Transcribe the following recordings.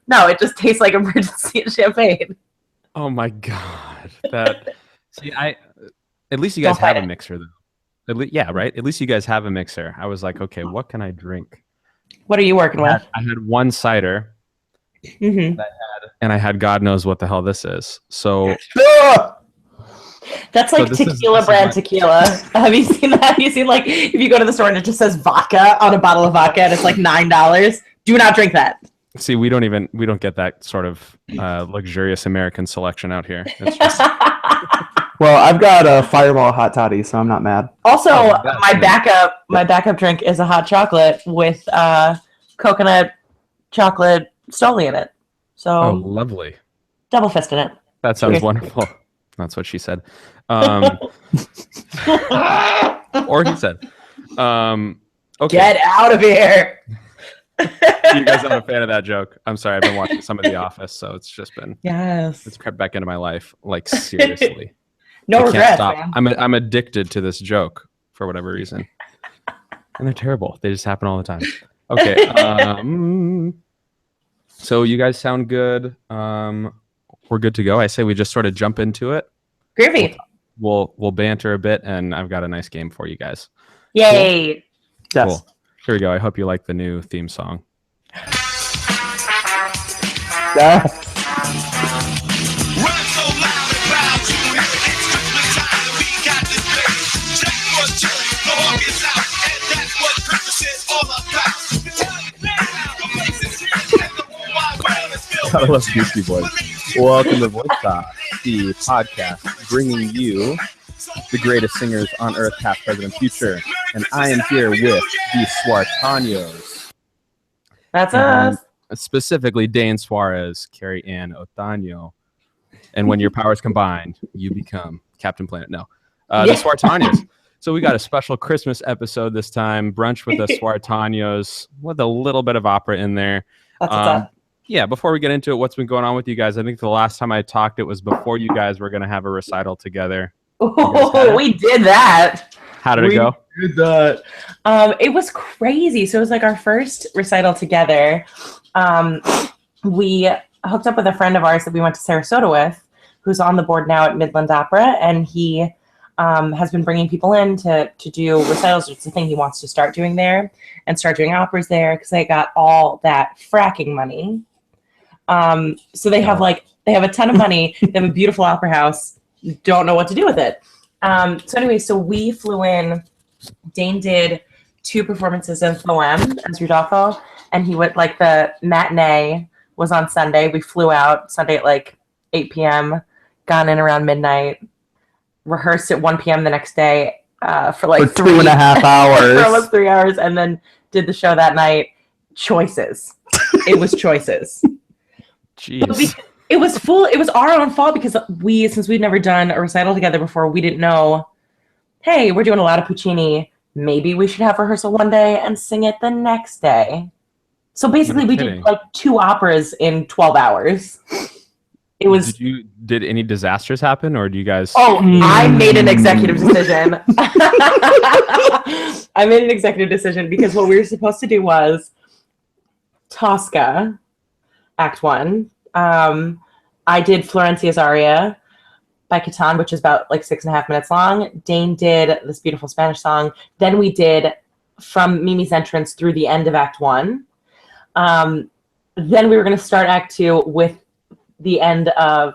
No, it just tastes like emergency champagne. Oh my god. At least you guys have a mixer though. Yeah, right? At least you guys have a mixer. I was like, okay, what can I drink? What are you working with? I had one cider. Mm-hmm. And I had God knows what the hell this is. So that's like tequila brand tequila. Have you seen that? Have you seen like if you go to the store and it just says vodka on a bottle of vodka and it's like $9? Do not drink that. See, we don't get that sort of luxurious American selection out here. It's just... Well, I've got a Fireball hot toddy, so I'm not mad. Also, my backup drink is a hot chocolate with coconut chocolate Stoli in it. So lovely. Double fist in it. That sounds wonderful. That's what she said. Or he said. Okay. Get out of here. You guys aren't a fan of that joke. I'm sorry. I've been watching some of The Office, so it's just been it's crept back into my life. Like seriously. No regrets, man. I'm addicted to this joke for whatever reason. And they're terrible. They just happen all the time. Okay. So you guys sound good. We're good to go. I say we just sort of jump into it. Groovy. We'll banter a bit, and I've got a nice game for you guys. Yay. Cool. Yes. Cool. Here we go. I hope you like the new theme song. I love Beastie Boys. Welcome to Voice Talk, the podcast bringing you the greatest singers on earth, past, present, and future. And I am here with the suartanos. That's us. Specifically, Dane Suarez, Carrie Ann Otaño. And when your powers combined, you become Captain Planet. No. The suartanos. So we got a special Christmas episode this time, brunch with the suartanos, with a little bit of opera in there. Yeah, before we get into it, what's been going on with you guys? I think the last time I talked, it was before you guys were going to have a recital together. Oh, we did that. How did it go? We did that. It was crazy. So it was like our first recital together. We hooked up with a friend of ours that we went to Sarasota with, who's on the board now at Midland Opera, and he has been bringing people in to do recitals. It's the thing he wants to start doing there and start doing operas there because they got all that fracking money. So they have a ton of money. They have a beautiful opera house. Don't know what to do with it. So we flew in. Dane did 2 performances of Poem as Rudolpho, and he went like the matinee was on Sunday. We flew out Sunday at like 8 p.m., got in around midnight, rehearsed at 1 p.m. the next day for like 2.5 hours. For almost 3 hours, and then did the show that night. Choices. It was choices. Jeez. It was our own fault because since we'd never done a recital together before, we didn't know, hey, we're doing a lot of Puccini. Maybe we should have rehearsal one day and sing it the next day. So basically we did like 2 operas in 12 hours. It was. Did any disasters happen, or do you guys? Oh, I made an executive decision. I made an executive decision because what we were supposed to do was Tosca, Act 1. I did Florencia's aria by Catan, which is about like 6.5 minutes long. Dane did this beautiful Spanish song. Then we did from Mimi's entrance through the end of Act 1. Then we were going to start Act 2 with the end of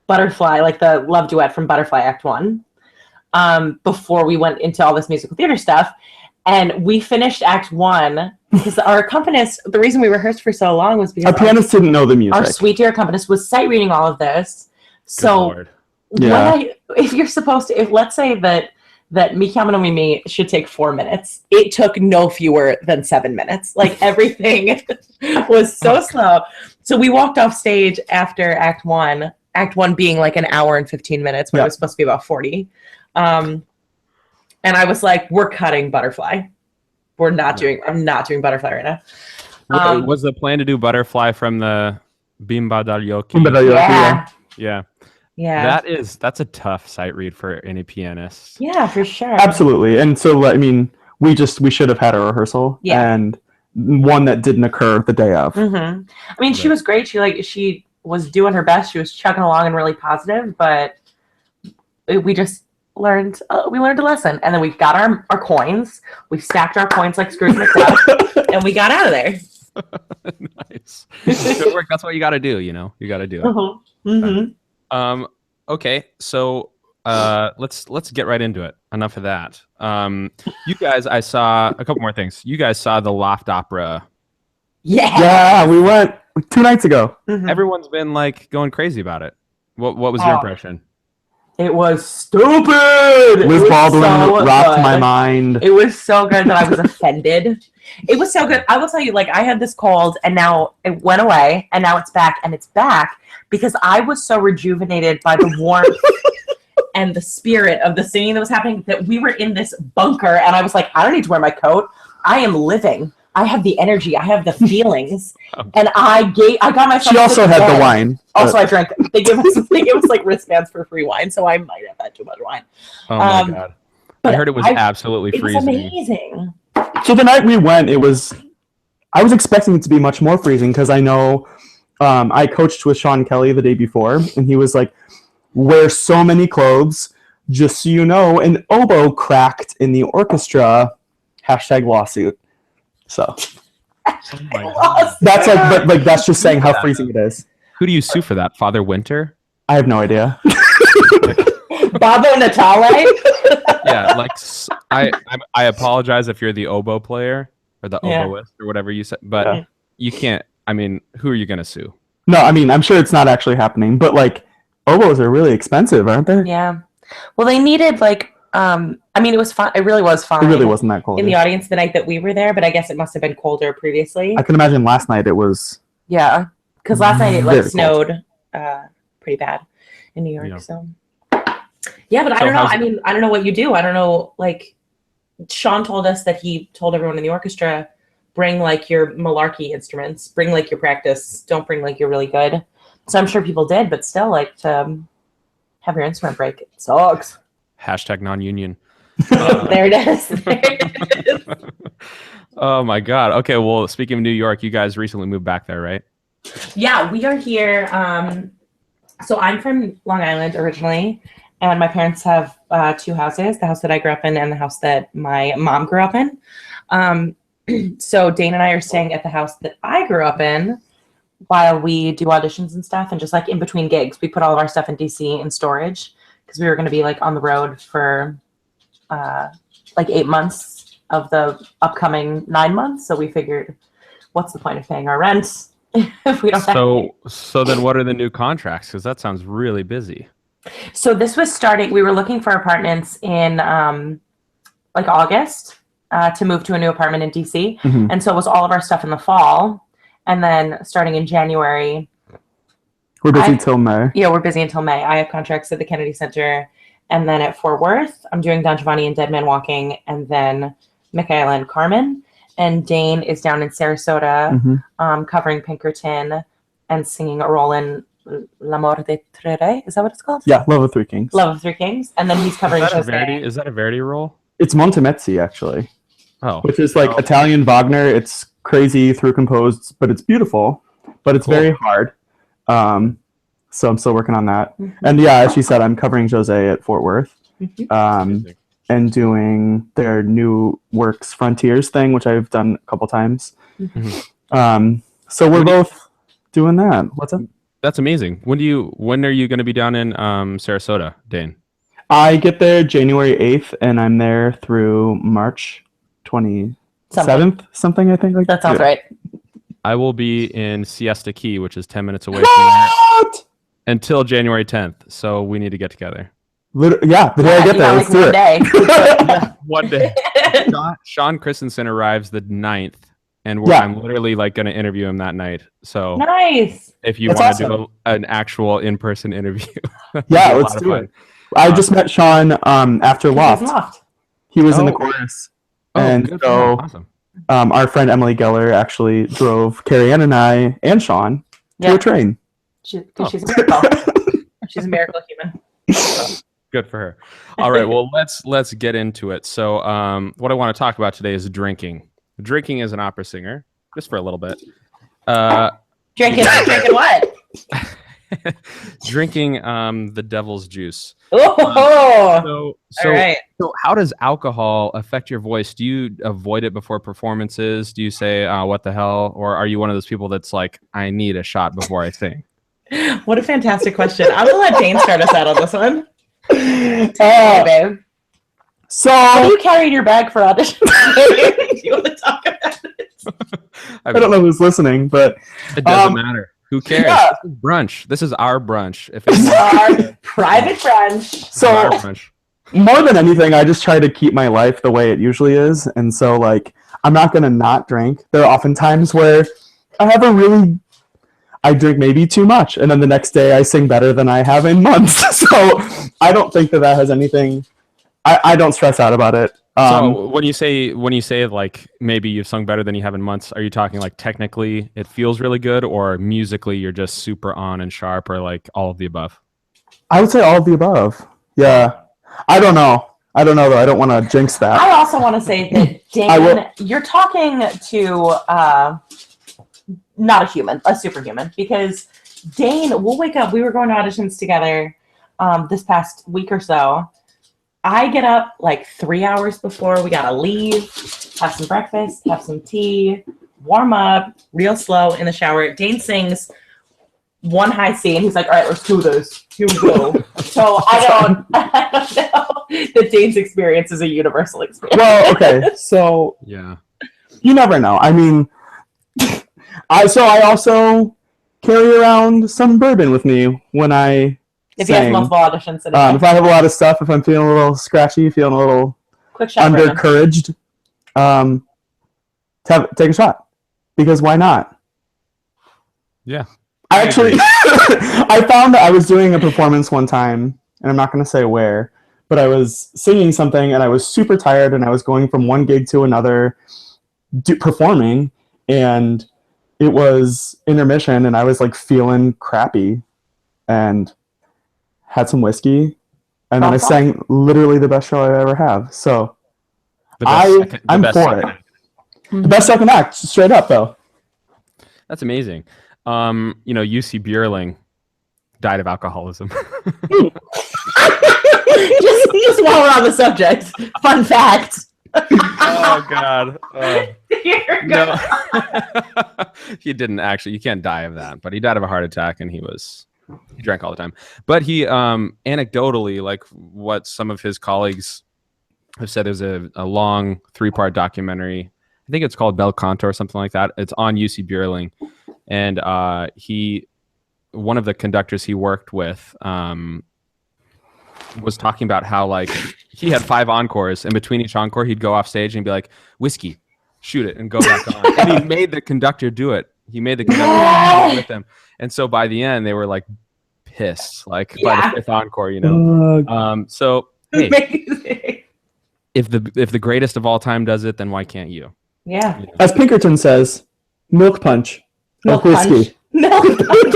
Butterfly, like the love duet from Butterfly Act 1, before we went into all this musical theater stuff. And we finished Act 1 because our accompanist, the reason we rehearsed for so long was because our pianist didn't know the music. Our sweet dear accompanist was sight reading all of this. So if you're supposed to, let's say that Mi Chiamano Mimi should take 4 minutes, it took no fewer than 7 minutes. Like everything was so slow. So we walked off stage after Act 1 being like an hour and 15 minutes when it was supposed to be about 40. And I was like, we're cutting Butterfly. I'm not doing Butterfly right now. Was the plan to do Butterfly from the Bimba dagli occhi? Yeah. That's a tough sight read for any pianist. Yeah, for sure. Absolutely. And so, I mean, we should have had a rehearsal. Yeah. And one that didn't occur the day of. I mean, she was great. She was doing her best. She was chugging along and really positive, but we just learned a lesson. And then we got our coins. We stacked our coins like Scrooge McDuck, and we got out of there. Nice. Good work. That's what you got to do. You got to do it. Okay, so let's get right into it. Enough of that. You guys, I saw a couple more things. You guys saw the Loft Opera. Yeah, we went 2 nights ago. Everyone's been like going crazy about it. What was your impression? It was stupid. Liz Baldwin rocked my mind. It was so good that I was offended. It was so good. I will tell you, like, I had this cold and now it went away and now it's back, and it's back because I was so rejuvenated by the warmth and the spirit of the singing that was happening that we were in this bunker and I was like, I don't need to wear my coat. I am living. I have the energy. I have the feelings. And I got myself. She also had the wine. Also, I drank. They give us like wristbands for free wine, so I might have had too much wine. Oh my god! I heard it was absolutely freezing. It was amazing. So the night we went, I was expecting it to be much more freezing because I know I coached with Sean Kelly the day before, and he was like, "Wear so many clothes, just so you know, an oboe cracked in the orchestra." #lawsuit. So oh my God. That's like that's just saying how freezing it is. Who do you sue for that? Father Winter? I have no idea. Babo Natale? Yeah, like I apologize if you're the oboe player or the oboist or whatever you said, but you can't. I mean, who are you gonna sue? No, I mean, I'm sure it's not actually happening, but like oboes are really expensive, aren't they? Yeah. Well, they needed like I mean, it was fun. It really was fine. It really wasn't that cold in the audience the night that we were there, but I guess it must have been colder previously. I can imagine last night it was. Yeah, because last night it like snowed pretty bad in New York. Yeah. So yeah, but I don't know. I mean, I don't know what you do. I don't know. Like Sean told us that he told everyone in the orchestra, bring like your malarkey instruments, bring like your practice. Don't bring like you're really good. So I'm sure people did, but still, like to have your instrument break, it sucks. #non-union. There it is. Oh my god. Okay, well, speaking of New York, you guys recently moved back there, right? Yeah, we are here. So I'm from Long Island originally, and my parents have 2 houses, the house that I grew up in and the house that my mom grew up in. So Dane and I are staying at the house that I grew up in while we do auditions and stuff, and just like in between gigs, we put all of our stuff in DC in storage because we were going to be like on the road for like 8 months of the upcoming 9 months. So we figured, what's the point of paying our rent if we don't have So then what are the new contracts? Because that sounds really busy. So this was starting, we were looking for apartments in like August to move to a new apartment in DC. Mm-hmm. And so it was all of our stuff in the fall. And then starting in January. We're busy until May. Yeah, we're busy until May. I have contracts at the Kennedy Center. And then at Fort Worth, I'm doing Don Giovanni and Dead Man Walking. And then Michaela and Carmen. And Dane is down in Sarasota covering Pinkerton and singing a role in L'Amor de Tre Re. Is that what it's called? Yeah, Love of Three Kings. Love of Three Kings. And then he's covering Is that a Verdi role? It's Montemezzi, actually. Oh. Which is like Italian Wagner. It's crazy through composed, but it's beautiful. But it's very hard. So I'm still working on that. Mm-hmm. And yeah, as she said, I'm covering Jose at Fort Worth. And doing their new Works Frontiers thing, which I've done a couple times. So we're both doing that. What's up? That's amazing. When are you going to be down in Sarasota, Dane? I get there January 8th, and I'm there through March 27th, something I think. Like that sounds right. I will be in Siesta Key, which is 10 minutes away from there, until January 10th. So we need to get together. Yeah, the day I get there, let's do it. One day. Sean Christensen arrives the 9th, and I'm literally like going to interview him that night. So nice. If you want to do an actual in-person interview, yeah, let's do it. I just met Sean after Loft. He was in the chorus, and so awesome. Our friend Emily Geller actually drove Carrie Ann and I and Sean to a train. She's a miracle. She's a miracle human. Good for her. All right, well, let's get into it. So what I want to talk about today is drinking. drinking as an opera singer, just for a little bit. Drinking what? Drinking the devil's juice. Oh, So, all right. so how does alcohol affect your voice? Do you avoid it before performances? Do you say, what the hell? Or are you one of those people that's like, I need a shot before I sing? What a fantastic question. I'm going to let Dane start us out on this one. Babe. So What do you carry in your bag for auditions? Do you want to talk about it? I don't know who's listening, but It doesn't matter. Who cares? Yeah. This is brunch. This is our brunch. If This is our private brunch. So our brunch. more than anything, I just try to keep my life the way it usually is, and so like I'm not gonna not drink. There are often times where I drink maybe too much, and then the next day I sing better than I have in months. So I don't think that has anything. I don't stress out about it. So when you say like maybe you've sung better than you have in months, are you talking like technically it feels really good, or musically you're just super on and sharp, or like all of the above? I would say all of the above. Yeah. I don't know though. I don't want to jinx that. I also want to say that, Dane, you're talking to not a human, a superhuman, because Dane will wake up. We were going to auditions together this past week or so. I get up like 3 hours before. We gotta leave, have some breakfast, have some tea, warm up, real slow in the shower. Dane sings one high C, and he's like, "All right, let's do this. Here we go." So I don't know that Dane's experience is a universal experience. Well, okay, so Yeah. you never know. I mean, I also carry around some bourbon with me when I If you have sing. multiple auditions in a day. If I have a lot of stuff, if I'm feeling a little scratchy, feeling a little Quick shot, Brennan. undercouraged, take a shot, because why not? Yeah. I actually, I found that I was doing a performance one time, and I'm not going to say where, but I was singing something, and I was super tired, and I was going from one gig to another, performing, and it was intermission, and I was like feeling crappy, and had some whiskey, and then I sang literally the best show I ever have. So I'm for it. The best second act, straight up though. That's amazing. UC Bierling died of alcoholism. just while we're on the subject, fun fact. Oh God. No. He didn't actually. You can't die of that, but he died of a heart attack, and he drank all the time. But he, anecdotally, like what some of his colleagues have said, there's a long 3-part documentary. I think it's called Bel Canto or something like that. It's on UC Bierling, and one of the conductors he worked with, was talking about how like he had 5 encores, and between each encore he'd go off stage and be like, "Whiskey, shoot it," and go back on. And he made the conductor do it. He made the conductor do it with him. And so by the end, they were like pissed, like by the 5th encore, So hey, if the greatest of all time does it, then why can't you? Yeah. As Pinkerton says, milk punch. Milk whiskey. Milk punch.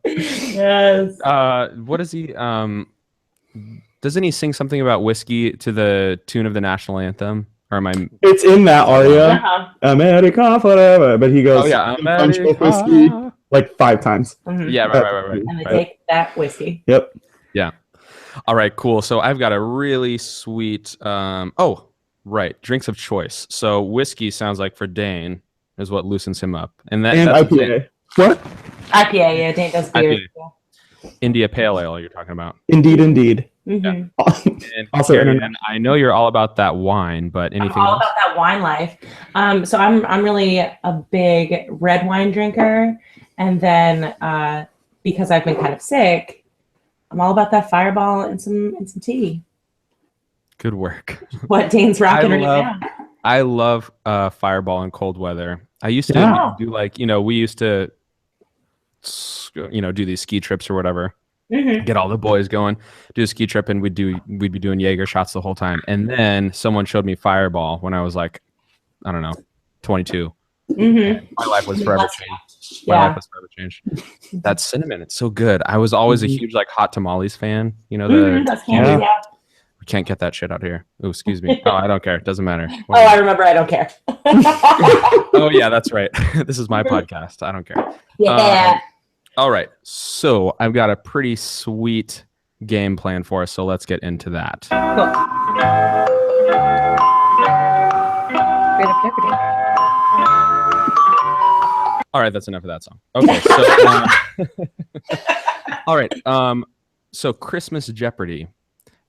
Yes. What does he? Doesn't he sing something about whiskey to the tune of the national anthem? Or am I? It's in that aria. Uh-huh. America forever, but he goes, "Oh yeah, punch with whiskey," like 5 times. Mhm. Yeah, right. And they take that whiskey. Yep. Yeah. All right, cool. So I've got a really sweet. Drinks of choice. So whiskey sounds like for Dane is what loosens him up, and that's IPA. What? IPA, yeah. Dane does beer. India Pale Ale. You're talking about. Indeed. Mm-hmm. And Also, Carrie, and I know you're all about that wine, but anything I'm all else? about that wine life. So I'm really a big red wine drinker, and then because I've been kind of sick, I'm all about that Fireball and some tea. Good work. What Dane's rocking right now. I love Fireball in cold weather. I used to do like, we used to, do these ski trips or whatever. Mm-hmm. Get all the boys going, do a ski trip, and we'd be doing Jaeger shots the whole time. And then someone showed me Fireball when I was like, I don't know, 22. Mm-hmm. My life was forever changed. My life was forever changed. That cinnamon, it's so good. I was always a huge like hot tamales fan. That's candy, We can't get that shit out here. Oh, excuse me. Oh, I don't care. It doesn't matter. Oh, I remember. I don't care. Oh, yeah, that's right. This is my podcast. I don't care. Yeah. All right. So I've got a pretty sweet game plan for us. So let's get into that. Cool. Great up Jeopardy. All right. That's enough of that song. Okay. So, all right. So Christmas Jeopardy.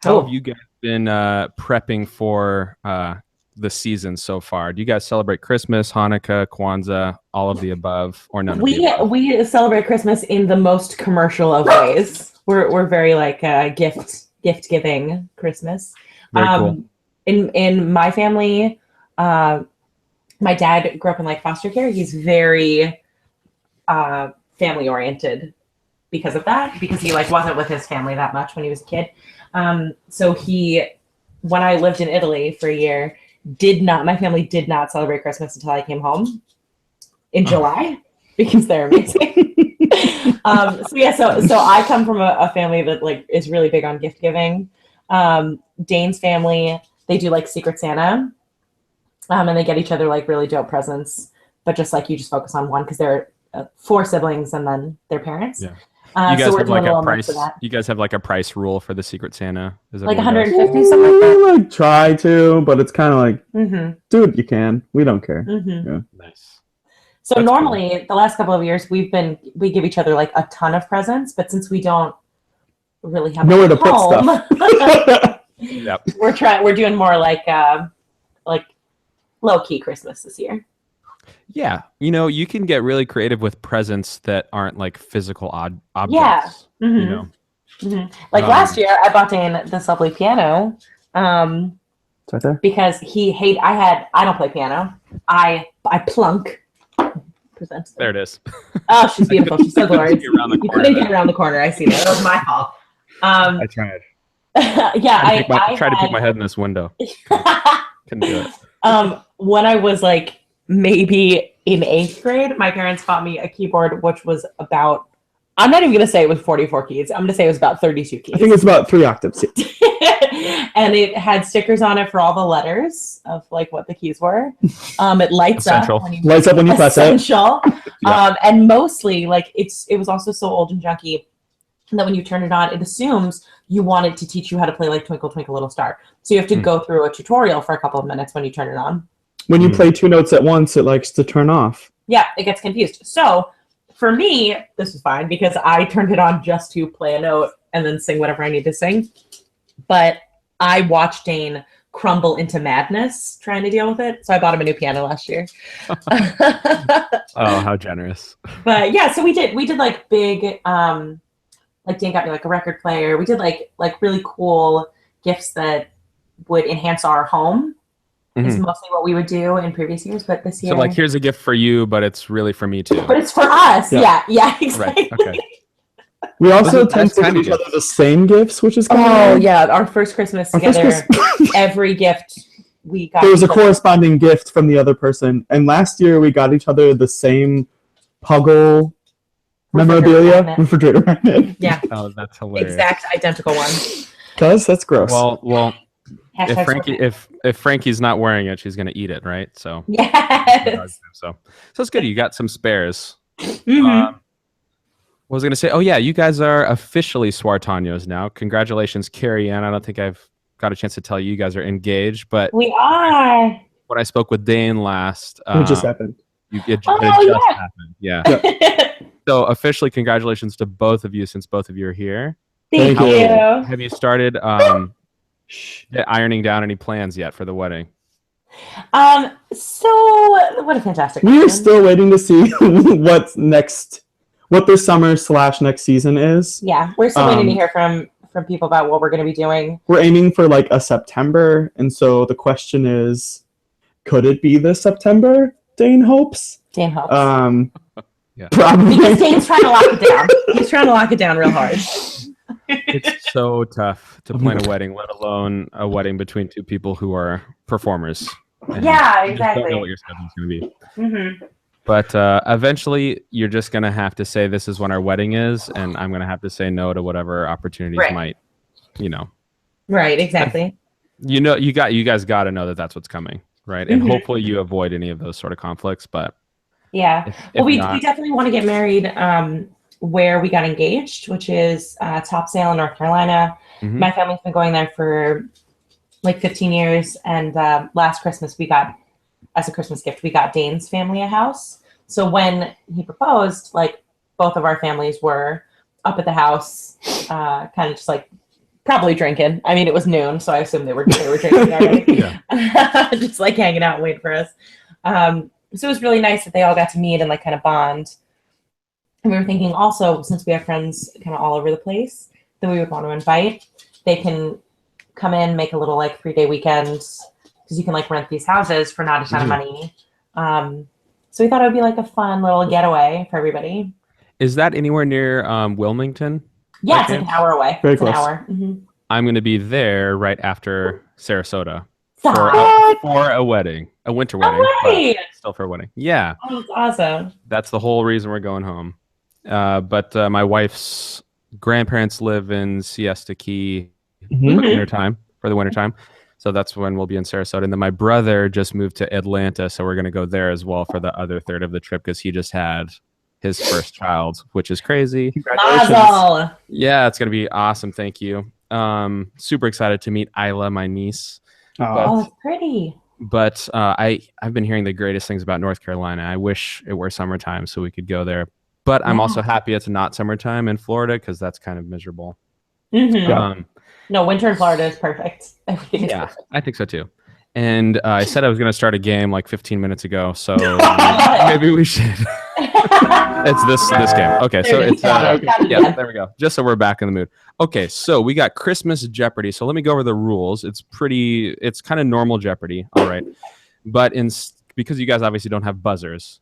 How have you guys been prepping for the season so far? Do you guys celebrate Christmas, Hanukkah, Kwanzaa, all of the above, or none of the above? We celebrate Christmas in the most commercial of ways. We're very like gift giving Christmas. Very cool. In my family, my dad grew up in like foster care. He's very family oriented because of that, because he like wasn't with his family that much when he was a kid. So when I lived in Italy for a year, my family did not celebrate Christmas until I came home in July because they're amazing. So I come from a family that like is really big on gift giving. Dane's family, they do like Secret Santa, and they get each other like really dope presents, but just like you just focus on one because they're 4 siblings and then their parents. Yeah. You guys so have like a price. You guys have like a price rule for the Secret Santa. Is it like everyone 150, something like that. We like try to, but it's kind of like, dude, you can. We don't care. Mm-hmm. Yeah. Nice. So That's normally the last couple of years we give each other like a ton of presents, but since we don't really have Nowhere to home, put stuff. Yep. we're doing more like low key Christmas this year. Yeah, you can get really creative with presents that aren't like physical objects. Yeah. Mm-hmm. You know. Mm-hmm. Like last year, I bought Dane this lovely piano. It's right there. Because I don't play piano. I plunk. Presents. There it is. Oh, she's beautiful. She's so glorious. You couldn't get around the corner. I see that. That was my fault. I tried. Yeah, I tried to peek my head in this window. Couldn't do it. When I was like maybe in 8th grade, my parents bought me a keyboard which was about, I'm not even going to say it was 44 keys. I'm going to say it was about 32 keys. I think it's about 3 octaves. And it had stickers on it for all the letters of like what the keys were. It lights Essential. up. Lights up when you press it. Essential. Yeah. And mostly like it was also so old and junky that when you turn it on, it assumes you want it to teach you how to play like Twinkle Twinkle Little Star. So you have to go through a tutorial for a couple of minutes when you turn it on. When you play 2 notes at once, it likes to turn off. Yeah, it gets confused. So for me, this was fine because I turned it on just to play a note and then sing whatever I need to sing. But I watched Dane crumble into madness trying to deal with it. So I bought him a new piano last year. Oh, how generous. But yeah, so we did like big, like Dane got me like a record player. We did like really cool gifts that would enhance our home. Is mostly what we would do in previous years, but this year. So like, here's a gift for you, but it's really for me too. But it's for us. Yeah, exactly. Right. Okay. We also That's tend to kind give of each other the same gifts, which is kind of Oh yeah, our first Christmas together. Every gift we got. There was a corresponding gift from the other person, and last year we got each other the same Puggle memorabilia refrigerator magnet. Yeah. Oh, that's hilarious. Exact identical one. Cause that's gross. Well. Hashtag If Frankie's not wearing it, she's gonna eat it, right? So yes. So it's good. You got some spares. Mm-hmm. What was I gonna say? Oh yeah, you guys are officially suartanos now. Congratulations, Carrie Ann. I don't think I've got a chance to tell you, you guys are engaged, but we are. When I spoke with Dane last, it just happened. It just happened. Yeah. So officially, congratulations to both of you, since both of you are here. Thank you. Have you started ironing down any plans yet for the wedding? So what a fantastic We are question. still waiting to see what's next, what their summer/next season is. Yeah, we're still waiting to hear from people about what we're going to be doing. We're aiming for like a September, and so the question is, could it be this September? Dane hopes. Dane hopes. Yeah. Probably. Because Dane's trying to lock it down. He's trying to lock it down real hard. It's so tough to plan a wedding, let alone a wedding between 2 people who are performers. Yeah, You just exactly. don't know what your schedule's going to be. Mm-hmm. But eventually, you're just going to have to say, this is when our wedding is, and I'm going to have to say no to whatever opportunities might, Right, exactly. You guys got to know that that's what's coming, right? And hopefully you avoid any of those sort of conflicts. But Yeah. if We not, definitely want to get married where we got engaged, which is Topsail in North Carolina. Mhm. My family's been going there for like 15 years. And last Christmas, as a Christmas gift, we got Dane's family a house. So when he proposed, like both of our families were up at the house, kind of just like probably drinking. I mean, it was noon, so I assume they were drinking already. Just like hanging out, waiting for us. So it was really nice that they all got to meet and like kind of bond. And we were thinking also, since we have friends kind of all over the place that we would want to invite, they can come in, make a little like 3-day weekend, because you can like rent these houses for not a ton of money. So we thought it would be like a fun little getaway for everybody. is that anywhere near Wilmington? Yeah, it's like an hour away. Very It's an close. hour. Mm-hmm. I'm going to be there right after Sarasota Stop. for a wedding, a winter wedding, Right. but still for a wedding. Yeah, Oh, that's awesome. that's the whole reason we're going home. But my wife's grandparents live in Siesta Key Mhm. for the winter time. So that's when we'll be in Sarasota. And then my brother just moved to Atlanta, so we're going to go there as well for the other third of the trip because he just had his first child, which is crazy. Congratulations. Mazel. Yeah, it's going to be awesome. Thank you. Super excited to meet Isla, my niece. Oh, it's pretty. But I've been hearing the greatest things about North Carolina. I wish it were summertime so we could go there. But I'm also happy it's not summertime in Florida because that's kind of miserable. Mm-hmm. No, winter in Florida is perfect. Yeah, I think so too. And I said I was going to start a game like 15 minutes ago, so maybe we should. It's this game. Okay, so it's yeah, there we go. Just so we're back in the mood. Okay, so we got Christmas Jeopardy. So let me go over the rules. It's kind of normal Jeopardy, all right. But because you guys obviously don't have buzzers,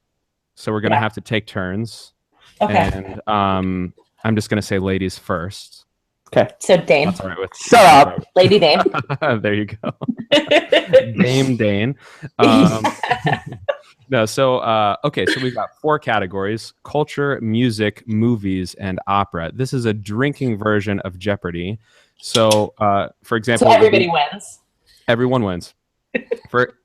so we're going to have to take turns. Okay. And I'm just going to say ladies first. Okay. So Dane. That's all right with Shut up. Lady Dane. There you go. Dame Dane. No, so okay, so we've got 4 categories: culture, music, movies, and opera. This is a drinking version of Jeopardy. So, for example, So everybody wins. Everyone wins.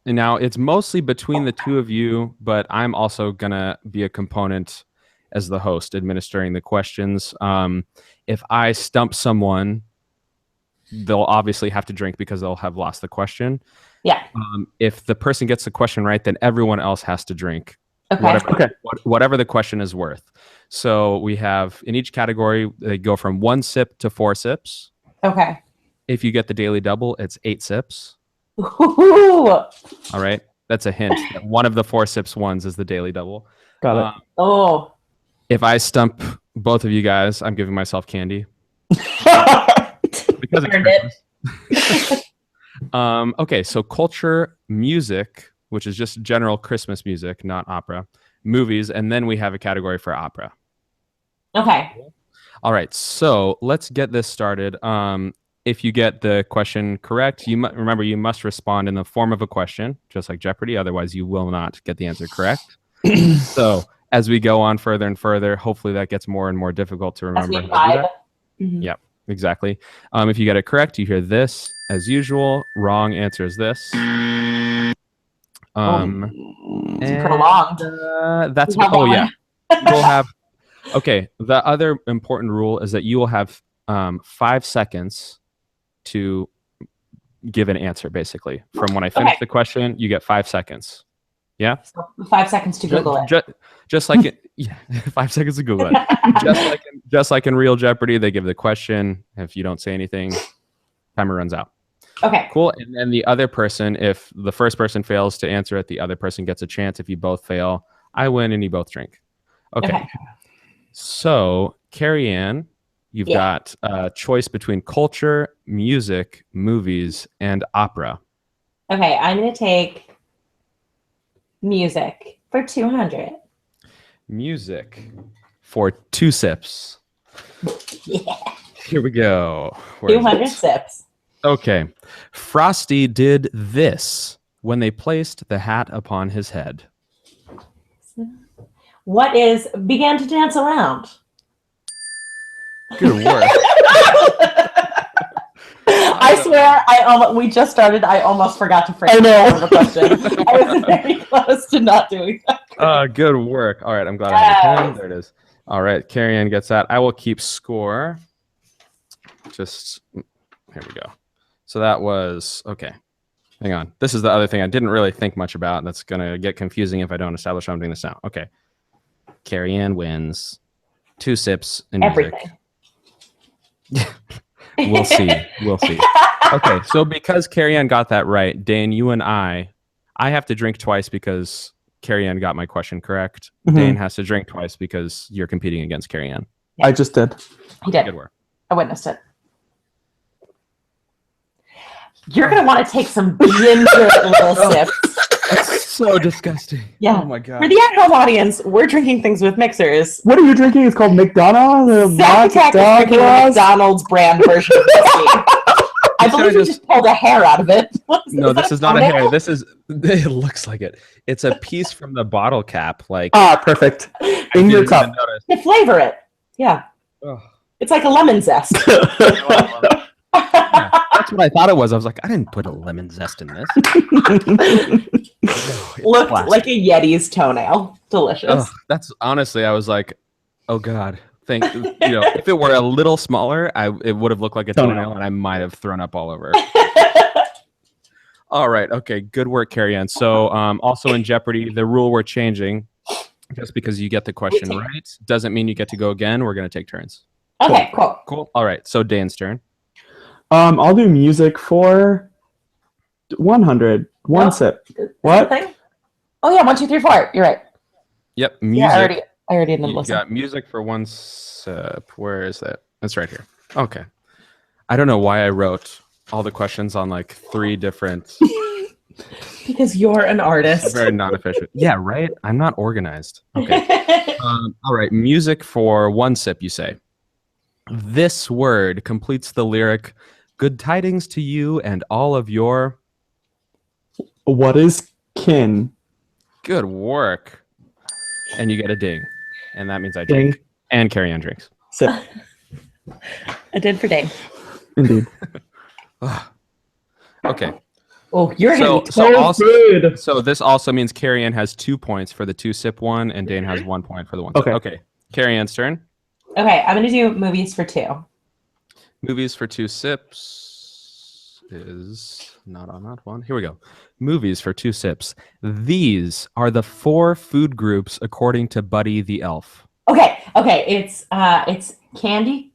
Now, it's mostly between the two of you, but I'm also gonna be a component as the host, administering the questions. If I stump someone, they'll obviously have to drink because they'll have lost the question. Yeah. If the person gets the question right, then everyone else has to drink Okay. whatever the question is worth. So we have in each category, they go from 1 sip to 4 sips. Okay. If you get the daily double, it's 8 sips. Ooh. All right. That's a hint. That one of the 4 sips ones is the daily double. Got it. Oh. If I stump both of you guys, I'm giving myself candy. Because it's Christmas. Okay, so culture, music, which is just general Christmas music, not opera, movies, and then we have a category for opera. Okay. All right, so let's get this started. If you get the question correct, remember you must respond in the form of a question, just like Jeopardy. Otherwise, you will not get the answer correct. So as we go on further and further, hopefully that gets more and more difficult to remember. How to do that. Mm-hmm. Yep, exactly. If you get it correct, you hear this as usual. Wrong answer is this. It's And, prolonged. that's yeah. You will have. Okay. The other important rule is that you will have 5 seconds to give an answer. Basically, from when I finish the question, you get 5 seconds. Yeah. So 5 seconds to Google it. Just like it. Yeah. 5 seconds to Google it. Just like in real Jeopardy, they give the question. If you don't say anything, timer runs out. Okay. Cool. And then the other person, if the first person fails to answer it, the other person gets a chance. If you both fail, I win and you both drink. Okay. So, Carrie Ann, you've got a choice between culture, music, movies, and opera. Okay, I'm going to take music for 200. Music for 2 sips. Yeah. Here we go. 200 sips. Okay. Frosty did this when they placed the hat upon his head. What is began to dance around? Good work. I swear, we just started. I almost forgot to frame the question. I was very close to not doing that. Good work. All right, I'm glad I had a pen. There it is. All right, Carrie Ann gets that. I will keep score. Just here we go. So that was okay. Hang on. This is the other thing I didn't really think much about. That's gonna get confusing if I don't establish how I'm doing this now. Okay. Carrie Ann wins. 2 sips and music. Everything. We'll see. We'll see. Okay, so because Carrie Ann got that right, Dane, you and I have to drink twice because Carrie Ann got my question correct. Mhm. Dane has to drink twice because you're competing against Carrie Ann. I just did. He did. Good work. I witnessed it. You're going to want to take some ginger little sips. That's so disgusting. Yeah. Oh my god. For the at-home audience, we're drinking things with mixers. What are you drinking? It's called McDonald's. Zach Attack is drinking a McDonald's brand version of whiskey. I believe you just pulled a hair out of it. No, this is not a hair. This is. It looks like it. It's a piece from the bottle cap. Like perfect. In your cup. To flavor it. Yeah. Oh. It's like a lemon zest. Yeah, that's what I thought it was. I was like, I didn't put a lemon zest in this. Looked like a Yeti's toenail. Delicious. Oh, that's honestly, I was like, oh god. If it were a little smaller, it would have looked like a toenail, and I might have thrown up all over. All right. Okay. Good work, Carrie Ann. So, also in Jeopardy, the rule we're changing, just because you get the question right, doesn't mean you get to go again. We're going to take turns. Okay. Cool. All right. So Dane's turn. I'll do music for 100. One sip. What? Oh yeah, 1, 2, 3, 4. You're right. Yep. Music. Yeah, I already didn't You listen. got music for 1 sip. Where is that? That's right here. Okay. I don't know why I wrote all the questions on like 3 different. Because you're an artist. Very not efficient. Yeah, right. I'm not organized. Okay. All right. Music for 1 sip. You say. This word completes the lyric. Good tidings to you and all of your. What is kin? Good work. And you get a ding. And that means I drink. Ding. And Carrie Ann drinks. Sip. I did for Dane. Indeed. Okay. Oh, you're So, gonna be good. so this also means Carrie Ann has 2 points for the 2 sip one, and Dane has 1 point for the 1 sip. Okay. Carrie Ann's turn. Okay, I'm gonna do movies for 2. Movies for 2 sips is not on that one. Here we go. Movies for 2 sips. These are the 4 food groups according to Buddy the Elf. Okay. It's candy.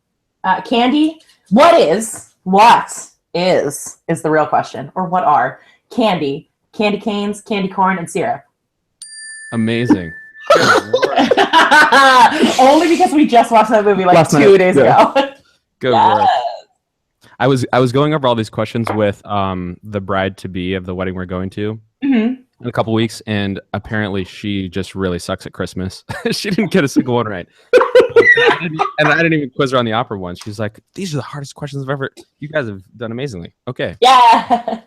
Candy. What is the real question, or what are candy canes, candy corn, and syrup? Amazing. Only because we just watched that movie like 2 days ago. Good work. I was going over all these questions with the bride to be of the wedding we're going to in a couple weeks, and apparently she just really sucks at Christmas. She didn't get a single one right. And I didn't even quiz her on the opera one. She's like, "These are the hardest questions I've ever." You guys have done amazingly. Okay. Yeah.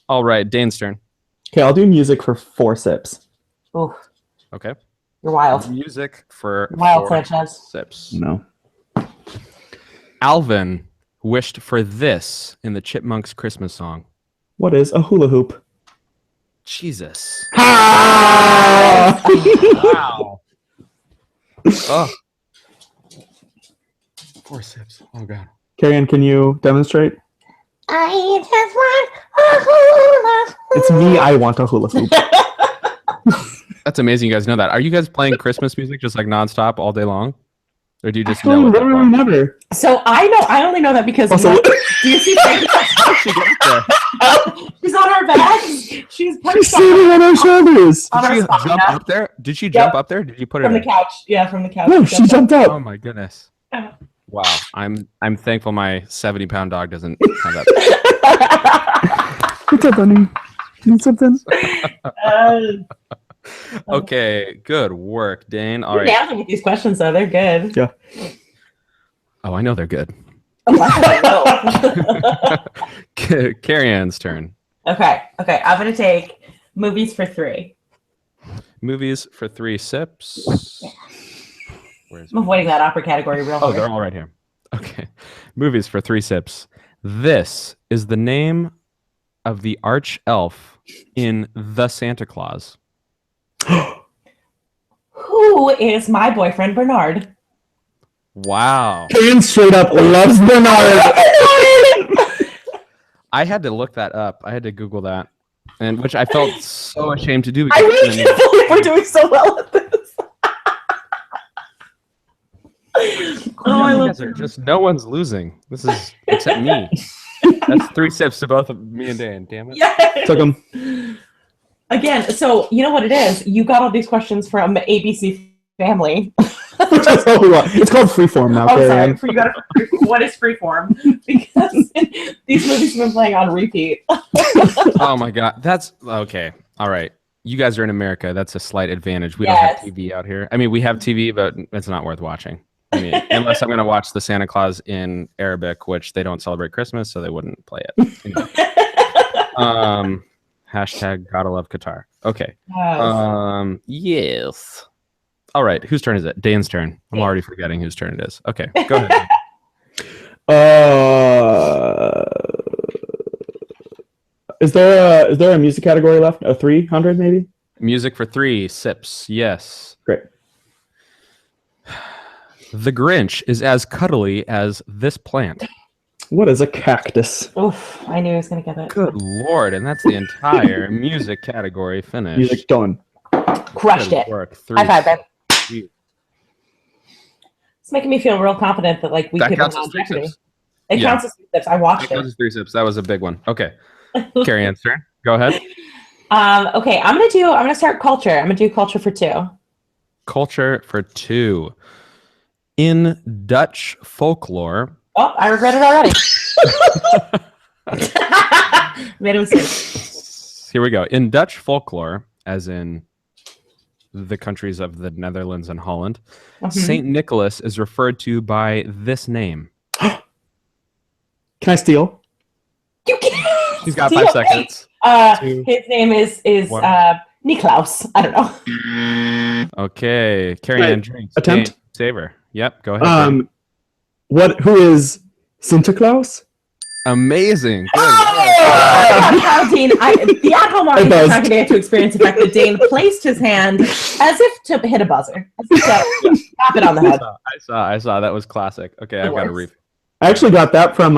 All right, Dane's turn. Okay, I'll do music for 4 sips. Ooh, Okay. you're wild. Music for Wild 4 Sanchez. sips. No. Alvin wished for this in the Chipmunks' Christmas song. What is a hula hoop? Jesus. Ah! Wow. Oh. 4 sips. Oh god. Carrie Ann, can you demonstrate? I just want a hula hoop. It's me. I want a hula hoop. That's amazing you guys know that. Are you guys playing Christmas music just like nonstop all day long? Or do you just Actually, know it? literally never. So I only know that because Also, do you see How'd she get there? she's on our backs. She's she's perched sitting on our shoulders. on Did our she spine jump now. up there? Did she jump up there? Did you put her From the there? couch. Yeah, from the couch. No, she jumped Oh up. my goodness. Oh. Wow. I'm thankful my 70-pound dog doesn't have that. What's up, honey? Need something? Okay, good work, Dane. All You're right. nailing with these questions, though. They're good. Yeah. Oh, I know they're good. I Carrie Ann's turn. Okay. I'm gonna take movies for 3. Movies for 3 sips. Where's I'm avoiding that opera category real Oh, hard. they're all right here. Okay. Movies for 3 sips. This is the name of the arch elf in The Santa Claus. Who is my boyfriend Bernard? Wow. Dan straight up loves Bernard. I had to look that up. I had to Google that, and which I felt so ashamed to do. I really can't believe we're doing so well at this. I love it. Just no one's losing. This is except me. That's 3 sips to both of me and Dan. Damn it. Yes. Took him. Again, so you know what it is? You got all these questions from ABC Family. It's called Freeform now. Oh, sorry. What is Freeform? Because these movies have been playing on repeat. Oh my god, that's okay. All right, you guys are in America. That's a slight advantage. We don't have TV out here. I mean, we have TV, but it's not worth watching. I mean, unless I'm going to watch the Santa Claus in Arabic, which they don't celebrate Christmas, so they wouldn't play it. Anyway. Hashtag gotta love Qatar. Okay. Yes. All right. Whose turn is it? Dan's turn. I'm already forgetting whose turn it is. Okay. Go ahead. Is there a music category left? A 300 maybe? Music for 3 sips. Yes. Great. The Grinch is as cuddly as this plant. What is a cactus? Oof, I knew I was going to get it. Good Lord. And that's the entire music category finished. Music done. Crushed Good it. work. High five, Ben. Sweet. It's making me feel real confident that like we That could counts win as on 3 Jeopardy. sips. It counts as 3 sips. I watched That counts it. as 3 sips. That was a big one. Okay. Carrie Ann's turn. Go ahead. Okay, I'm gonna start culture. I'm gonna do culture for 2. Culture for 2. In Dutch folklore. Oh, I regret it already. Made a mistake. Here we go. In Dutch folklore, as in the countries of the Netherlands and Holland, Saint Nicholas is referred to by this name. Can I steal? You can't. She's got 5 seconds. His name is Niklaus. I don't know. Okay. Carrie Ann drinks. Attempt? Saver. Yep. Go ahead. Who is Santa Claus? Amazing. Good. Dean, the at-home audience is not going to get to experience the fact that Dane placed his hand as if to hit a buzzer. As if to tap it on the head. I saw. That was classic. Okay, I've got to read. I actually got that from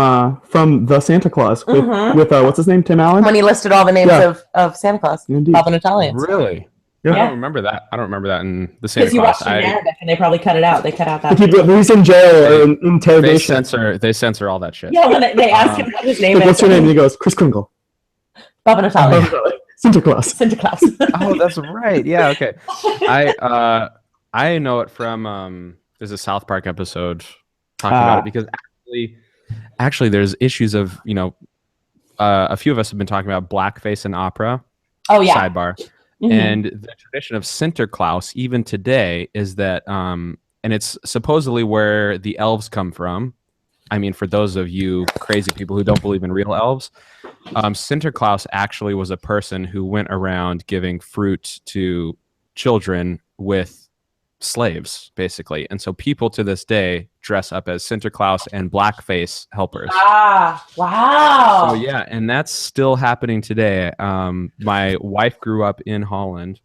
the Santa Claus with what's his name, Tim Allen. When he listed all the names of Santa Claus, Indeed. Bob and Italians. Really? Yeah. I don't remember that. I don't remember that in the Santa Because you Claus. watched it in Arabic and they probably cut it out. They cut out that. He's in jail or in They interrogation. censor all that shit. Yeah, when they ask him what his name Like, is. what's your name? And he goes, Chris Kringle. Bob and Italian. Santa Claus. Santa Claus. Oh, that's right. Yeah. Okay. I know it from there's a South Park episode talking about it because actually there's issues of a few of us have been talking about blackface in opera. Oh yeah. Sidebar. And the tradition of Sinterklaas, even today, is that, and it's supposedly where the elves come from. I mean, for those of you crazy people who don't believe in real elves, Sinterklaas actually was a person who went around giving fruit to children with slaves, basically. And so people to this day dress up as Sinterklaas and blackface helpers. Ah, wow. So yeah, and that's still happening today. My wife grew up in Holland,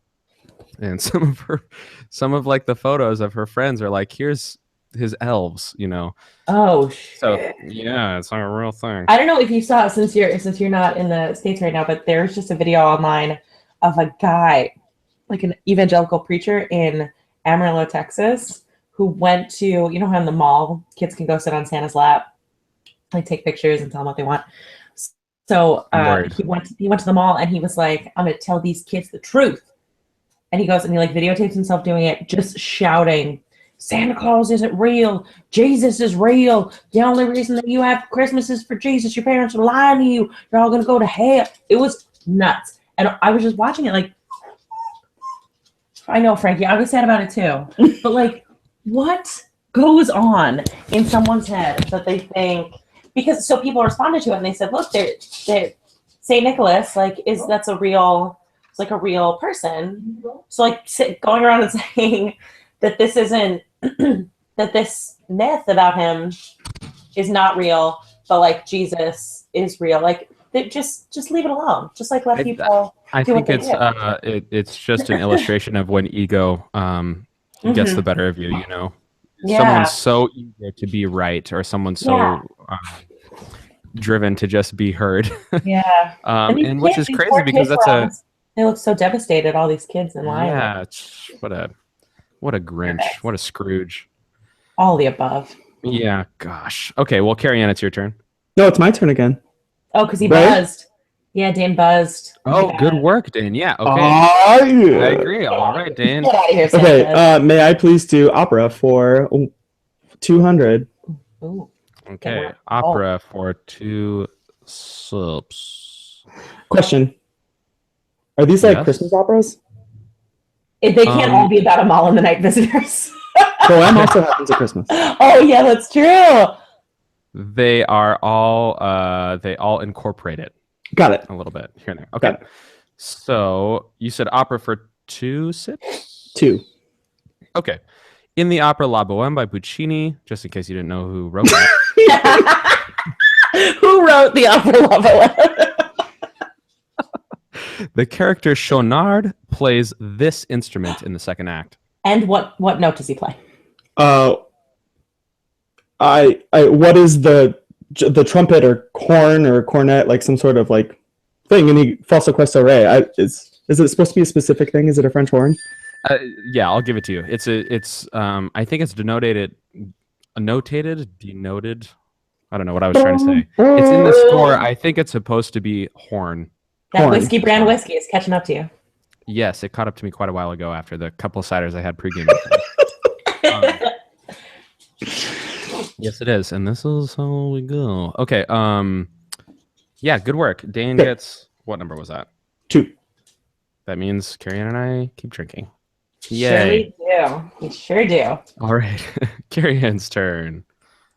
and some of like the photos of her friends are like, here's his elves, Oh, so yeah, it's like a real thing. I don't know if you saw, since you're not in the States right now, but there's just a video online of a guy, like an evangelical preacher in Amarillo, Texas, who went to, how in the mall kids can go sit on Santa's lap, like take pictures and tell them what they want. So he went to the mall and he was like, I'm gonna tell these kids the truth. And he goes and he like videotapes himself doing it, just shouting, Santa Claus isn't real. Jesus is real. The only reason that you have Christmas is for Jesus. Your parents are lying to you. You're all gonna go to hell. It was nuts. And I was just watching it like, I know, Frankie, I was sad about it too. But like, what goes on in someone's head that they think, because so people responded to it and they said, look, they're Saint Nicholas, like, that's a real person. So like going around and saying that this isn't, that this myth about him is not real, but like Jesus is real. Like just leave it alone. Just like let people. I do think what they it's it's just an illustration of when ego gets the better of you. You know, Yeah. someone's so eager to be right, or someone's so driven to just be heard. Yeah. And which is these crazy poor because kids that's they look so devastated. All these kids in line. yeah. What a Grinch. What a Scrooge. All the above. Yeah. Gosh. Okay. Well, Carrie Ann, it's your turn. No, it's my turn again. Oh, because he Right? buzzed. Yeah, Dane buzzed. Oh, good work, Dane. Yeah. Okay. Ah, yeah. I agree. All right, Dane. Get out of here, Okay, Sanchez. may I please do opera for 200? Ooh. Okay. Opera for 2 subs. Question. Are these like Yes. Christmas operas? They can't all be about a mall and the night visitors. Poem also happens at Christmas. Oh yeah, that's true. They are all they all incorporate it Got it. a little bit here and there. Okay. Got it. So you said opera for 2 sips? 2. Okay. In the opera La Boheme by Puccini, just in case you didn't know who wrote that. Who wrote the opera Lava? The character Chonard plays this instrument in the second act. And what note does he play? What is the trumpet or horn or cornet, like some sort of like thing? And he falso questo re. Is it supposed to be a specific thing? Is it a French horn? Yeah, I'll give it to you. It's I think it's denoted. I don't know what I was trying to say. It's in the score. I think it's supposed to be horn. That Horn. whiskey brand whiskey is catching up to you. Yes, it caught up to me quite a while ago after the couple of ciders I had pregame. Yes, it is, and this is how we go. Okay. Yeah, good work. Dane gets what number was that? 2. That means Carrie Ann and I keep drinking. Sure Yay! we do. We sure do. All right, Carrie Ann's turn.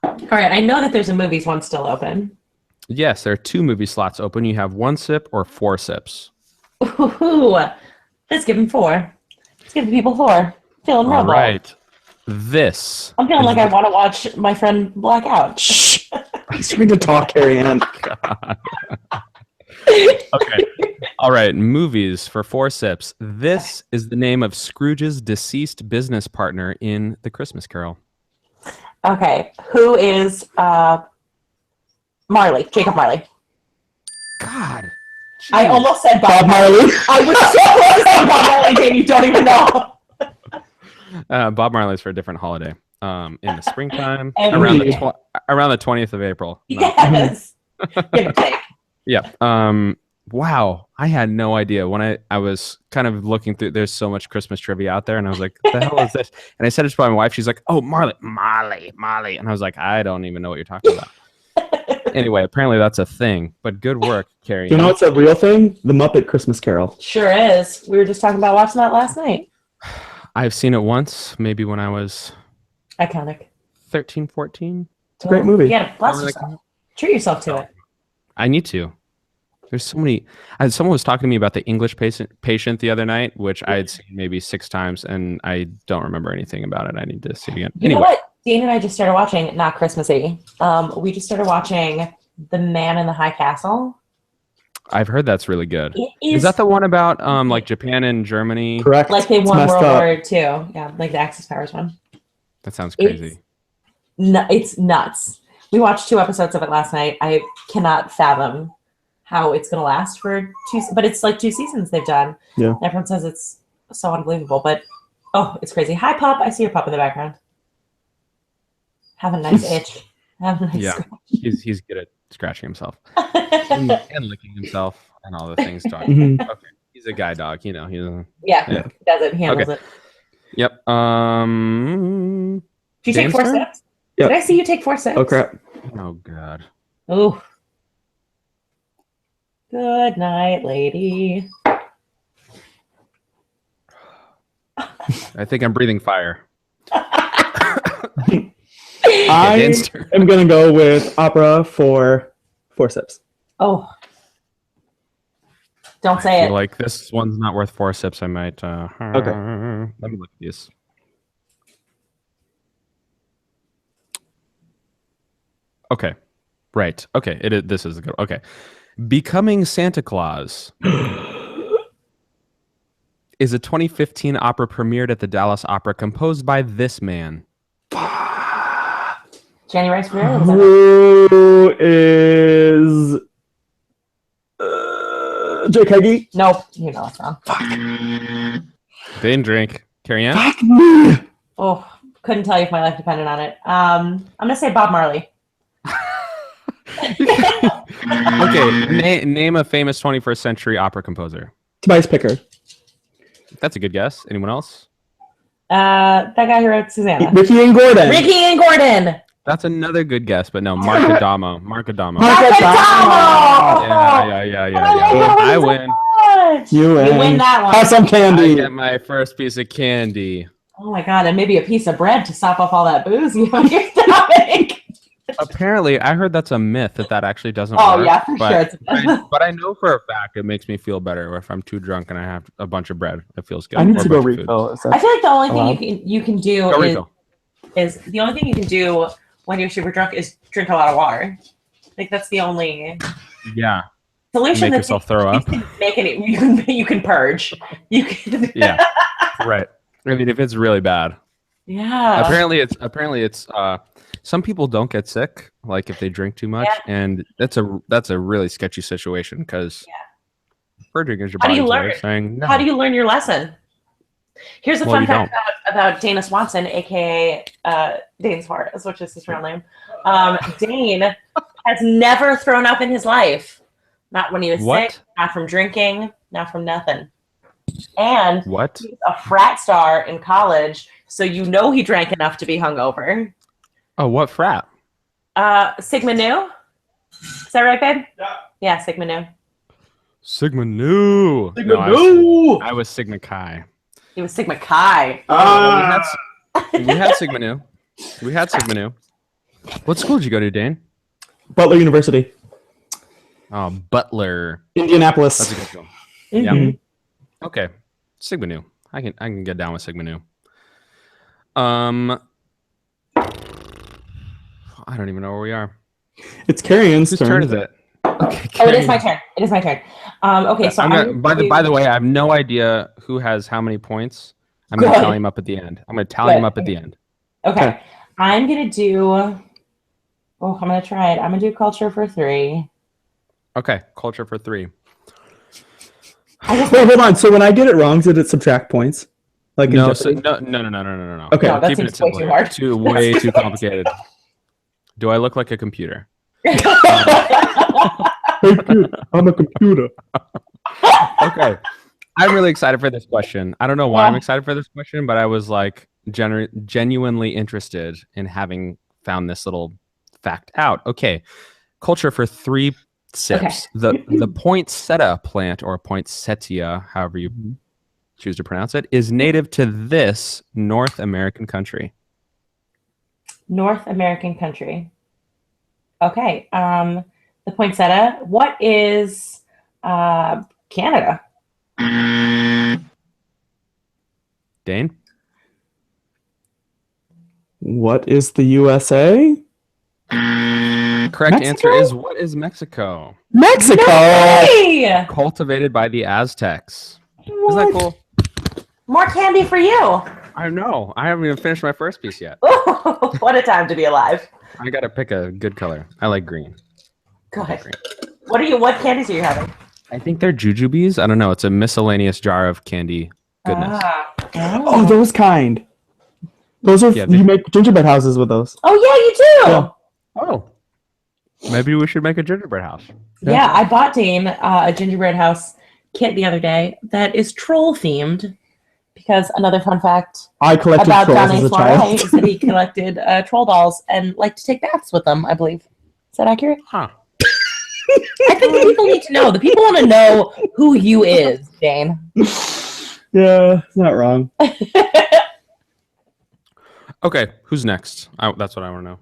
All right, I know that there's a movies one still open. Yes, there are 2 movie slots open. You have 1 sip or 4 sips. Ooh, let's give him 4. Let's give the people 4. Feeling real All bold. right. This. I'm feeling like I want to watch my friend black out. Shh. I'm starting to talk, Carrie Ann. Okay. All right. Movies for 4 sips. This is the name of Scrooge's deceased business partner in The Christmas Carol. Okay, who is Marley? Jacob Marley. God. I almost said Bob Marley. I was so close to Bob Marley, Dave. You don't even know. Bob Marley's for a different holiday. In the springtime, Every around year. the 20th of April. No. Yes. Give or take. Yeah. Wow. I had no idea when I was kind of looking through. There's so much Christmas trivia out there, and I was like, "What the hell is this?" And I said it to my wife. She's like, "Oh, Marley," and I was like, "I don't even know what you're talking about." Anyway, apparently that's a thing. But good work, Carrie. You know what's a real thing? The Muppet Christmas Carol. Sure is. We were just talking about watching that last night. I've seen it once, maybe when I was Iconic. 13, 14. It's a great movie. Yeah, bless yourself. Treat yourself to it. I need to. There's so many. Someone was talking to me about the English patient the other night, which I had seen maybe 6 times, and I don't remember anything about it. I need to see it again. You know what? Dean and I just started watching, not Christmassy. We just started watching The Man in the High Castle. I've heard that's really good. It Is that the one about like Japan and Germany? Correct. like they It's won messed World up. War II. Yeah, like the Axis powers one. That sounds crazy. It's nuts. We watched 2 episodes of it last night. I cannot fathom how it's going to last for 2, but it's like 2 seasons they've done. Yeah. Everyone says it's so unbelievable, but it's crazy. Hi, pup. I see your pup in the background. Have a nice itch. Have a nice Yeah. scratch. He's good at scratching himself and licking himself and all the things. Mhm. Okay, he's a guy dog. You know. Yeah, Yeah. he does it. He handles it. Yep. Did you take Dane's 4 turn? steps? Yep. Did I see you take 4 steps? Oh crap. Oh God. Ooh. Good night, lady. I think I'm breathing fire. I Dane's turn. am gonna go with opera for 4 sips. Oh. Don't I say feel it. like this one's not worth 4 sips. I might. Okay. Let me look at these. Okay. Right. Okay. This is a good. Okay. Becoming Santa Claus is a 2015 opera premiered at the Dallas Opera, composed by this man. Jenny Rice Rivera was in it. Who is Jake Heggie? Nope, you know it's wrong. Didn't drink. Carrie Ann? Fuck me. Oh, couldn't tell you if my life depended on it. I'm gonna say Bob Marley. Okay. Name a famous 21st century opera composer. Tobias Pickard. That's a good guess. Anyone else? That guy who wrote Susanna. Ricky and Gordon. Ricky and Gordon. That's another good guess, but no. Mark Adamo. Mark Adamo! Yeah. I win. You win that one. Have some candy. I get my first piece of candy. Oh my god, and maybe a piece of bread to sop up all that booze you have in your stomach. Apparently, I heard that's a myth that actually doesn't work. Oh yeah, for sure. But I know for a fact it makes me feel better if I'm too drunk and I have a bunch of bread. It feels good. I need to go refill. I feel like the only thing you can do is the only thing you can do when you're super drunk is drink a lot of water. Like that's the only solution. Make yourself throw up. You can purge. You can. Yeah. Right. I mean, if it's really bad. Yeah. Apparently it's some people don't get sick like if they drink too much, and that's a really sketchy situation because purging is your body's way of saying no. How do you learn your lesson? Here's a fun fact about Dana Swanson, aka Dane Suarez, which is his real name. Dane has never thrown up in his life. Not when he was sick, not from drinking, not from nothing. And he's a frat star in college, so you know he drank enough to be hungover. Oh, what frat? Sigma Nu. Is that right, babe? Yeah, Sigma Nu. Sigma Nu. Nu. I was Sigma Chi. He was Sigma Chi. We had Sigma Nu. We had Sigma Nu. What school did you go to, Dane? Butler University. Oh, Butler. Indianapolis. That's a good school. Mm-hmm. Yeah. Okay. Sigma Nu. I can get down with Sigma Nu. I don't even know where we are. It's Carrie-Ann's Whose turn. turn is it? Okay, it is my turn. It is my turn. Okay, so by the way, I have no idea who has how many points. I'm going to tally them up at the end. I'm going to tally them up at the end. Okay. I'm going to do... I'm going to try it. I'm going to do culture for 3. Okay, culture for 3. Wait, hold on. So when I get it wrong, did it subtract points? Like no. Okay. No, that seems way too hard. Way too complicated. Do I look like a computer? Hey, kid, I'm a computer. Okay. I'm really excited for this question. I don't know why I'm excited for this question, but I was like genuinely interested in having found this little fact out. Okay. Culture for 3 sips. Okay. The poinsettia plant, or poinsettia, however you choose to pronounce it, is native to this North American country. North American country. Okay. The poinsettia. What is Canada? Dane? What is the USA? Correct answer is, what is Mexico? Mexico! No! Cultivated by the Aztecs. Isn't that cool? More candy for you. I know. I haven't even finished my first piece yet. What a time to be alive. I got to pick a good color. I like green. Go ahead. What candies are you having? I think they're jujubes. I don't know. It's a miscellaneous jar of candy goodness. Oh, those kind. Those are you make gingerbread houses with those. Oh yeah, you do. Yeah. Oh, maybe we should make a gingerbread house. Yeah, I bought Dane a gingerbread house kit the other day that is troll themed. Because another fun fact I collected about trolls as a child is that he collected troll dolls and liked to take baths with them, I believe. Is that accurate? Huh. I think the people need to know. The people want to know who you is, Dane. Yeah, it's not wrong. Okay, who's next? That's what I want to know.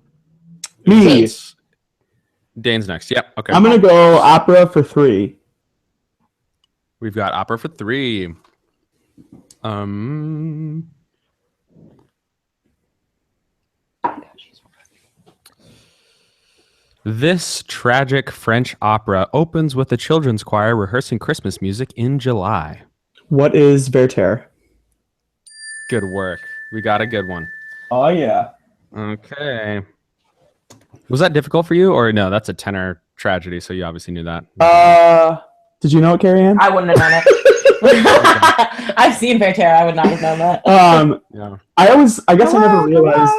Me. Dane's next. Yep. Okay. I'm gonna go opera for 3. We've got opera for 3. This tragic French opera opens with the children's choir rehearsing Christmas music in July. What is Werther? Good work. We got a good one. Oh yeah. Okay. Was that difficult for you, or no? That's a tenor tragedy, so you obviously knew that. Did you know it, Carrie Ann? I wouldn't have known it. I've seen Fair Terra. I would not have known that. Yeah. I guess I never realized.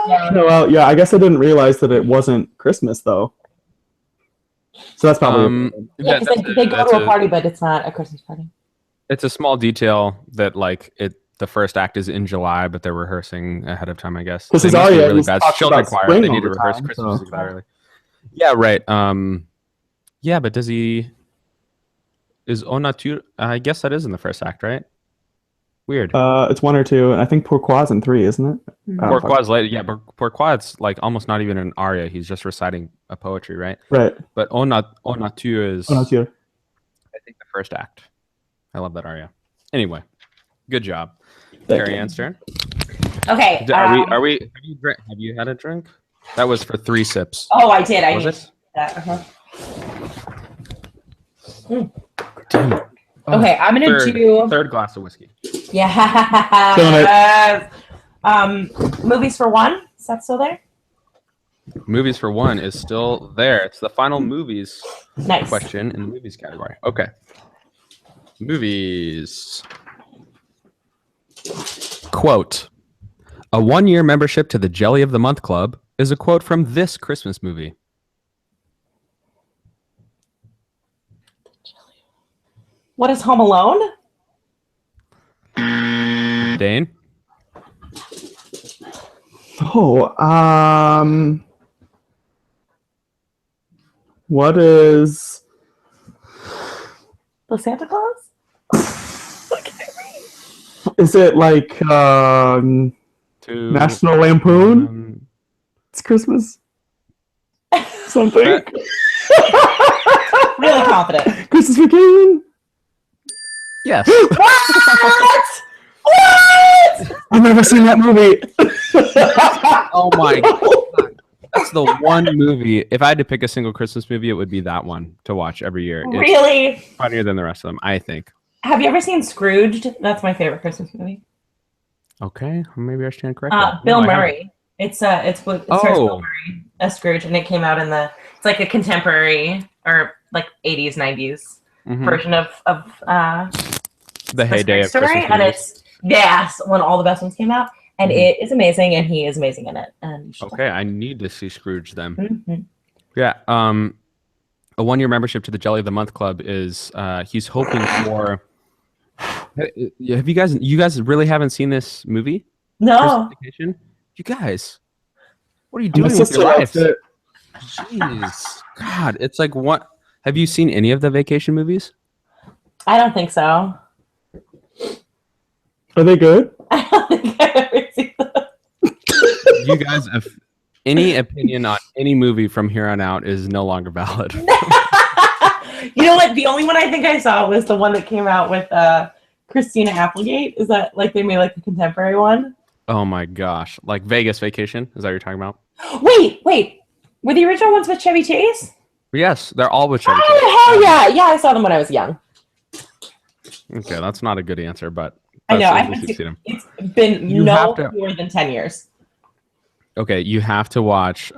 Yeah. Noel, yeah, I guess I didn't realize that it wasn't Christmas though. So that's probably. Yeah, because they go to a party, but it's not a Christmas party. It's a small detail that like the first act is in July, but they're rehearsing ahead of time, I guess. Because They must be Aria really bad children choir. They need to rehearse time, Christmas so. music that early. Yeah, right. Yeah, but does he? Is On Nature? I guess that is in the first act, right? Weird. It's 1 or 2, and I think Pourquoi is in 3, isn't it? Pourquoi's later. Yeah, but Pourquoi it's like almost not even an aria. He's just reciting a poetry, right? Right. But On Nature is, Oh, Nature. I think, the first act. I love that aria. Anyway, good job. Thank Carrie you. Ann's turn. Okay. Are we? Have you had a drink? That was for 3 sips. Oh, I did. I Was knew it? that. Uh-huh. Damn it. Okay, I'm gonna do third glass of whiskey. Yeah. Movies for one. Is that still there? Movies for one is still there. It's the final movies Nice. question in the movies category. Okay. Movies. Quote: a 1-year membership to the Jelly of the Month Club is a quote from this Christmas movie. What is Home Alone? Dane? Oh, what is? The Santa Claus? Is it like Two, National Lampoon? It's Christmas. Something. Really confident. Christmas Vacation. Yes. What? What? I've never seen that movie. Oh my God. That's the one movie. If I had to pick a single Christmas movie, it would be that one to watch every year. It's Really? funnier than the rest of them, I think. Have you ever seen Scrooged? That's my favorite Christmas movie. Okay, maybe I stand corrected. Bill No, I haven't. Murray. It stars Bill Murray as Scrooge, and it came out in it's like a contemporary or like 80s, 90s Mhm. version of The heyday of Story, Christmas and movies. it's when all the best ones came out, and it is amazing, and he is amazing in it. And you should Okay, I need to see Scrooge then. Mhm. Yeah. A 1-year membership to the Jelly of the Month Club is he's hoping for. Have you guys really haven't seen this movie? No, Christmas Vacation? You guys, what are you My doing with sister your likes lives? it. Jeez, God, it's like what? Have you seen any of the vacation movies? I don't think so. Are they good? I don't think I've ever seen them. You guys, if any opinion on any movie from here on out is no longer valid. You know what? The only one I think I saw was the one that came out with Christina Applegate. Is that like they made like the contemporary one? Oh my gosh, like Vegas Vacation? Is that what you're talking about? Wait. Were the original ones with Chevy Chase? Yes, they're all with Chevy Chase. Oh, hell yeah. Yeah, I saw them when I was young. Okay, that's not a good answer, but I know. at least you've seen them. It's been You have to- more than 10 years. Okay, you have to watch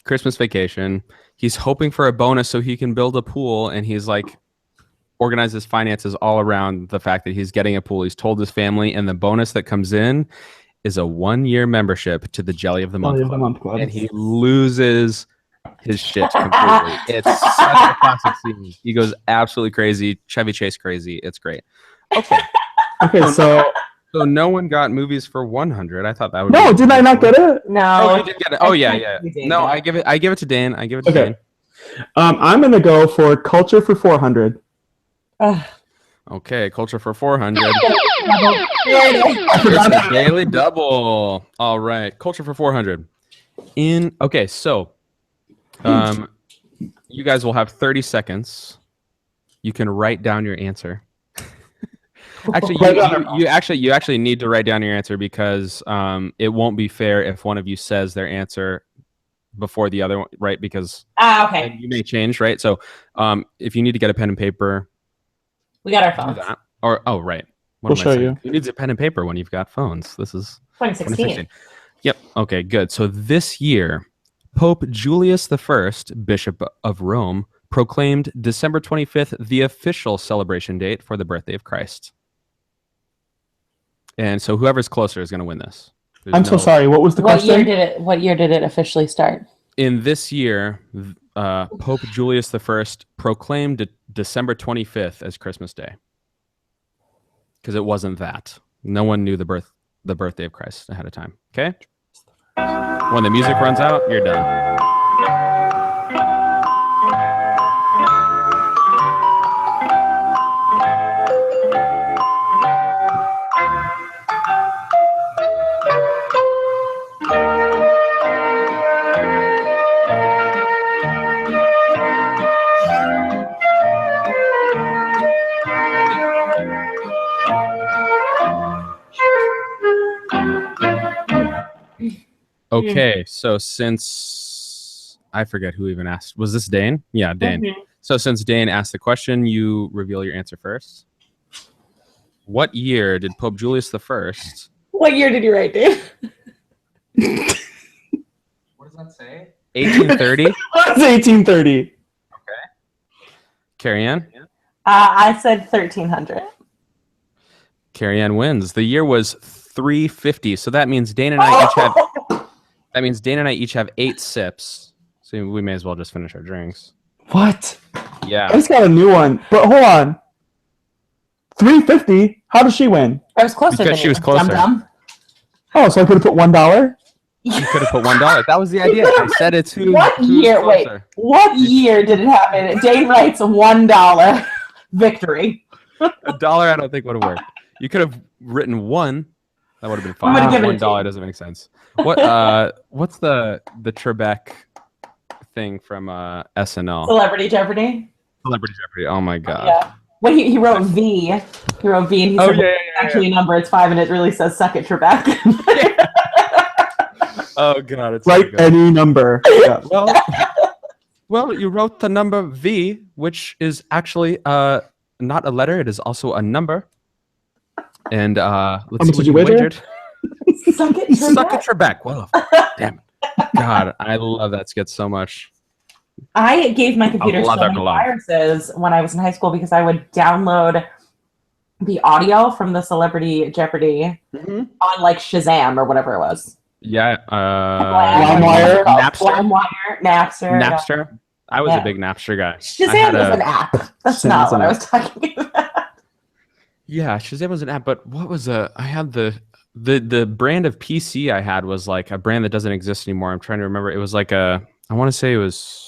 Christmas Vacation. He's hoping for a bonus so he can build a pool, and he's like organized his finances all around the fact that he's getting a pool. He's told his family, and the bonus that comes in is a 1-year membership to the Jelly of the Month Club. And he loses his shit completely. It's such a classic scene. He goes absolutely crazy, Chevy Chase crazy. It's great. Okay. Okay, so no one got movies for 100. I thought that would. no, be did I not get it? No. Oh, you did get it. Oh yeah, think yeah. you did, No, yeah. I give it to Dan. I give it to Okay. Dan. I'm gonna go for Culture for 400. Okay, Culture for 400. forgot Daily double. All right, Culture for 400. Okay, so you guys will have 30 seconds. You can write down your answer. Actually, you actually need to write down your answer because it won't be fair if one of you says their answer before the other one, right? Because okay. you may change, right? So if you need to get a pen and paper, We got our do phones. that. Or right. What We'll am I show saying? you. Who needs a pen and paper when you've got phones? This is 2016. Yep. Okay, good. So this year, Pope Julius I, Bishop of Rome, proclaimed December 25th the official celebration date for the birthday of Christ. And so whoever's closer is going to win this. I'm so sorry. What was the question? What year did it officially start? In this year, Pope Julius I proclaimed December 25th as Christmas Day. Because it wasn't that. No one knew the birthday of Christ ahead of time. Okay? When the music runs out, you're done. Okay, so since I forget who even asked, was this Dane? Yeah, Dane. Mhm. So since Dane asked the question, you reveal your answer first. What year did Pope Julius I? What year did you write, Dave? What does that say? 1830. It's 1830. Carrie Ann? I said 1300. Carrie Ann wins. The year was 350. So that means Dane and I each have. That means Dane and I each have 8 sips. So we may as well just finish our drinks. What? Yeah. I just got a new one. But hold on. 350? How does she win? I was closer Because than she you. was closer. Dum-dum. Oh, so I could have put $1? You could have put $1. That was the idea. I said it's who. What who's year? Wait. closer. What year did it happen? Dane writes $1 victory. $1 I don't think would have worked. You could have written 1. That would have been I would've fine. given it to $1 you. doesn't make sense. What what's the Trebek thing from SNL? Celebrity Jeopardy. Celebrity Jeopardy. Oh my god. Yeah. Well, he wrote V. He wrote V, and he Oh, said, yeah, it's actually a number. It's 5, and it really says "suck it, Trebek." Oh god, it's so Write good. any number. Yeah. Well, you wrote the number V, which is actually not a letter. It is also a number. And let's much see did what you wager? wagered. Suck it, Suck it, Trebek. Trebek. Well, damn it. God, I love that skit so much. I gave my computer so love many love. viruses when I was in high school because I would download the audio from the Celebrity Jeopardy on like Shazam or whatever it was. Yeah. LimeWire? Napster. LimeWire, Napster. yeah. Napster. I was Yeah. a big Napster guy. Shazam is an app. That's Shazam not is what an I was talking about. Yeah, Shazam was an app, but what was I had the brand of PC I had was like a brand that doesn't exist anymore. I'm trying to remember. It was like I want to say it was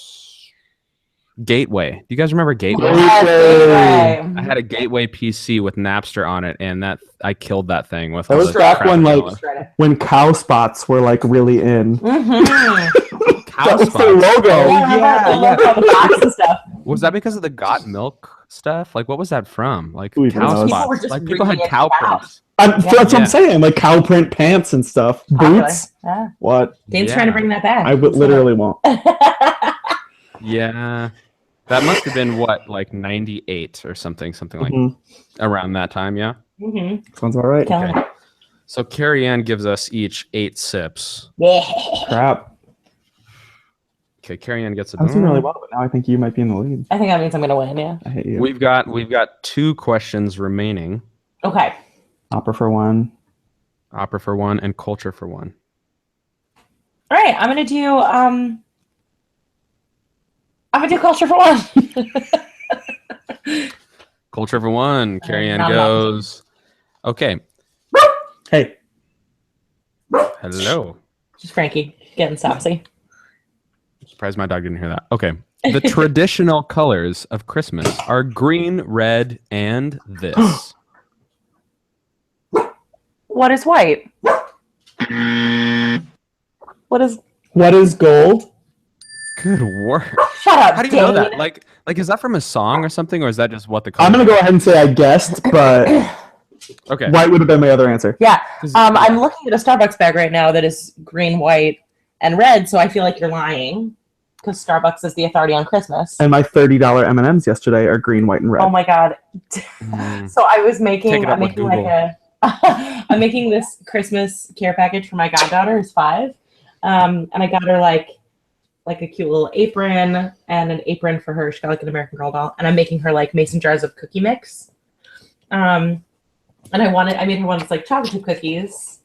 Gateway. Do you guys remember Gateway? Gateway. I had a Gateway PC with Napster on it, and I killed that thing with That all was the back crap when, like, download. when cow spots were like really in. Mm-hmm. Cow That was their spots. logo. Yeah, the logo on the box and stuff. Was that because of the Got Milk stuff? Like, what was that from? Like Who even cow knows? People were spots. just Like people had really cow into cows. prints. That's what Yeah. I'm saying. Like cow print pants and stuff. Popular. Boots. Yeah. What? Dane's Yeah. trying to bring that back. I would literally won't. Yeah. That must have been what, like 98 or something like Mhm. around that time, yeah? Mm-hmm. Sounds all right. Killing it. So Carrie Ann gives us each 8 sips. Yeah. Crap. Okay, Carrie Ann gets it. I was doing really well, but now I think you might be in the lead. I think that means I'm gonna win. Yeah. I hate you. We've got 2 questions remaining. Okay. Opera for one. Opera for 1 and culture for 1. All right. I'm gonna do culture for 1. Culture for 1. Carrie Ann Nom nom. goes. Okay. Hey. Hello. Just Frankie getting saucy. Surprised my dog didn't hear that. Okay. The traditional colors of Christmas are green, red, and this. What is white? What is gold? Good work. Shut up, How do you know Dane. that? Like is that from a song or something, or is that just what the colors I'm gonna are? go ahead and say I guessed, but Okay. white would have been my other answer. Yeah. I'm looking at a Starbucks bag right now that is green, white, and red, so I feel like you're lying because Starbucks is the authority on Christmas. And my $30 M&Ms yesterday are green, white, and red. Oh my god! So I was Take it up I'm with making like Google. I'm making this Christmas care package for my goddaughter who's 5, and I got her like a cute little apron and an apron for her. She got like an American Girl doll, and I'm making her like mason jars of cookie mix. And I made her one that's like chocolate chip cookies,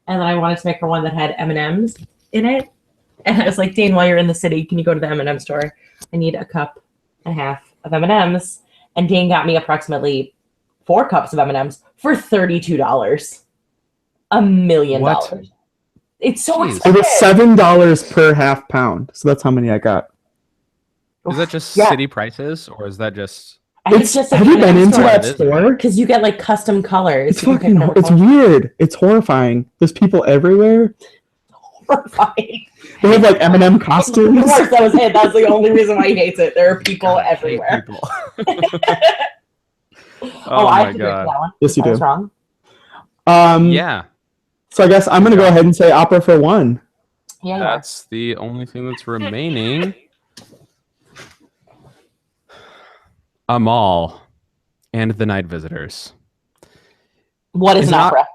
and then I wanted to make her one that had M&Ms in it. And I was like, Dane, while you're in the city, can you go to the M&M store? I need a cup and a half of M&Ms. And Dane got me approximately 4 cups of M&Ms for $32. $1 million. What? It's so Jeez. It expensive. was $7 per half pound. So that's how many I got. Is that just Yeah. city prices, or is that just? I think it's just Have you been into that It is. store? Because you get like custom colors. It's You can pick fucking, whatever it's color. weird. It's horrifying. There's people everywhere. Horrifying. They have like M&M costumes. Of course, that was it. That's the only reason why he hates it. There are people God, I hate everywhere. people. Oh, I my have to agree with god. that one. Yes, you I was do. wrong. Yeah, So I guess I'm going to go ahead and say opera for 1. Yeah, you are. that's the only thing that's remaining. A mall and the night visitors. What is Is an an opera?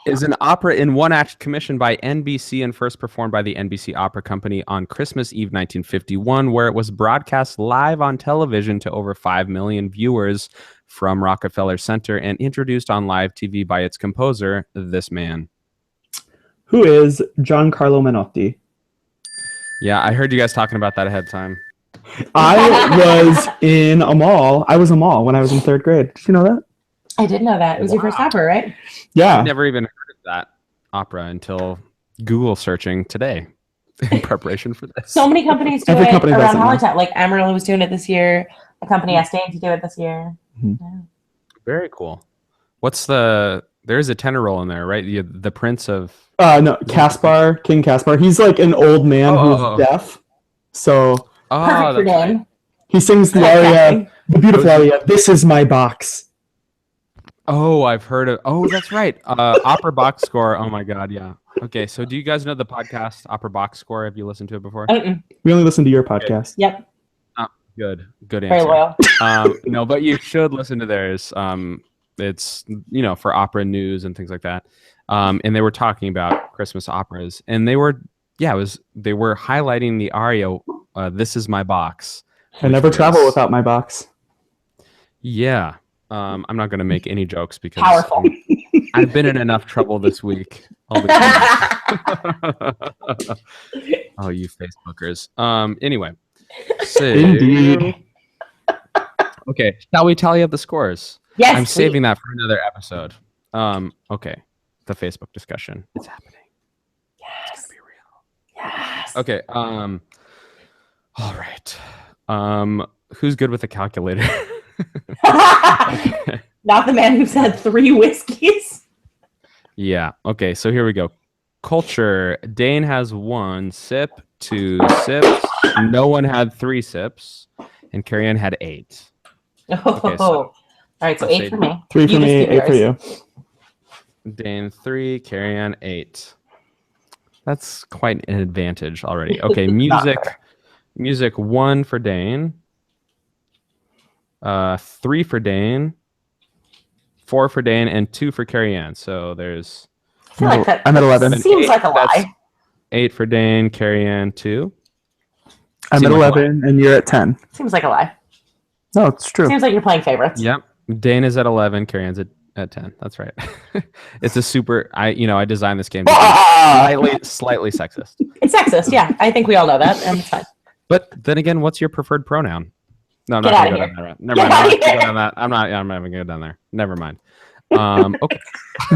is an opera in one act commissioned by NBC and first performed by the NBC Opera Company on Christmas Eve 1951, where it was broadcast live on television to over 5 million viewers from Rockefeller Center and introduced on live TV by its composer, this man. Who is Giancarlo Menotti? Yeah, I heard you guys talking about that ahead of time. I was in a mall. I was a mall when I was in 3rd grade. Did you know that? I did know that. It was your first Wow. opera, right? Yeah. I've never even heard of that opera until Google searching today in preparation for this. So many companies do Every it company does around it now. holiday time. Like Amarillo was doing it this year. A company asked Dane to do it this year. Very cool. What's there's a tenor role in there, right? The Prince of... No, Caspar, King Caspar. He's like an old man who's deaf. So Perfect for that's right. Dane. he sings the aria, the beautiful aria, "This is my box." Oh, I've heard of... Oh, that's right. Opera Box Score. Oh my god, yeah. Okay, so do you guys know the podcast Opera Box Score? Have you listened to it before? Mm-mm. We only listen to your podcast. Yep. Good Very answer. loyal. No, but you should listen to theirs. It's for opera news and things like that. And they were talking about Christmas operas, and they were highlighting the aria, "This Is My Box." I never travel without my box. Yeah. I'm not going to make any jokes because Powerful. I've been in enough trouble this week. All the time. Oh, you Facebookers. Anyway. So, Indeed. okay, shall we tally up the scores? Yes. I'm please. saving that for another episode. Okay, the Facebook discussion. It's happening. Yes. It's gonna be real. Yes. Okay. All right. Who's good with a calculator? Okay. Not the man who's had 3 whiskeys. Yeah. Okay. So here we go. Culture. Dane has 1 sip, 2 sips. No one had 3 sips, and Carrie Ann had 8. Oh. so All right, so let's 8 say for me. 3 for You me, just keep 8 for yours. you. Dane 3, Carrie Ann 8. That's quite an advantage already. Okay, music. Music 1 for Dane. 3 for Dane. 4 for Dane and 2 for Carrie Ann. So there's I feel like that I'm at 11. seems like a That's lie. 8 for Dane, Carrie Ann 2. I'm at Seems like 11 and you're at 10. Seems like a lie. No, it's true. Seems like you're playing favorites. Yep. Dane is at 11, Carrie Ann's at 10. That's right. It's a super I designed this game to be slightly sexist. It's sexist, yeah. I think we all know that, and it's fine. But then again, what's your preferred pronoun? No, I'm Get not outta gonna go here. down there. Never mind. I'm not gonna go down that. I'm not even gonna go down there. Never mind. Okay.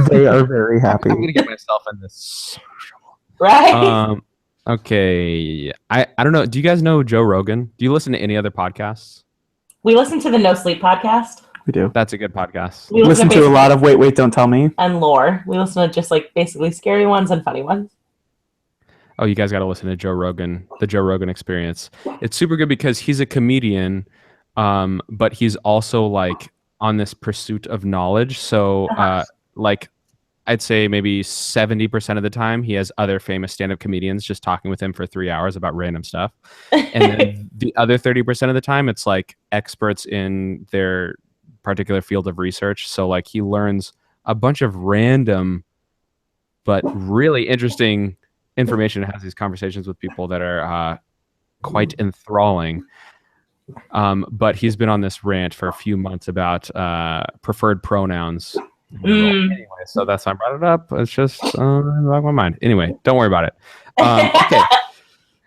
They are very happy. I'm gonna get myself in this social. Right? Okay. I don't know. Do you guys know Joe Rogan? Do you listen to any other podcasts? We listen to the No Sleep podcast. We do. That's a good podcast. We Listen to a lot of Wait, Don't Tell Me. and lore. We listen to just like basically scary ones and funny ones. Oh, you guys got to listen to Joe Rogan, the Joe Rogan Experience. It's super good because he's a comedian, but he's also like on this pursuit of knowledge. So, like I'd say maybe 70% of the time, he has other famous stand-up comedians just talking with him for 3 hours about random stuff. And then the other 30% of the time, it's like experts in their particular field of research. So like he learns a bunch of random but really interesting information, and has these conversations with people that are quite enthralling. But he's been on this rant for a few months about preferred pronouns. Anyway, so that's why I brought it up. It's just on my mind. Anyway, don't worry about it. Okay.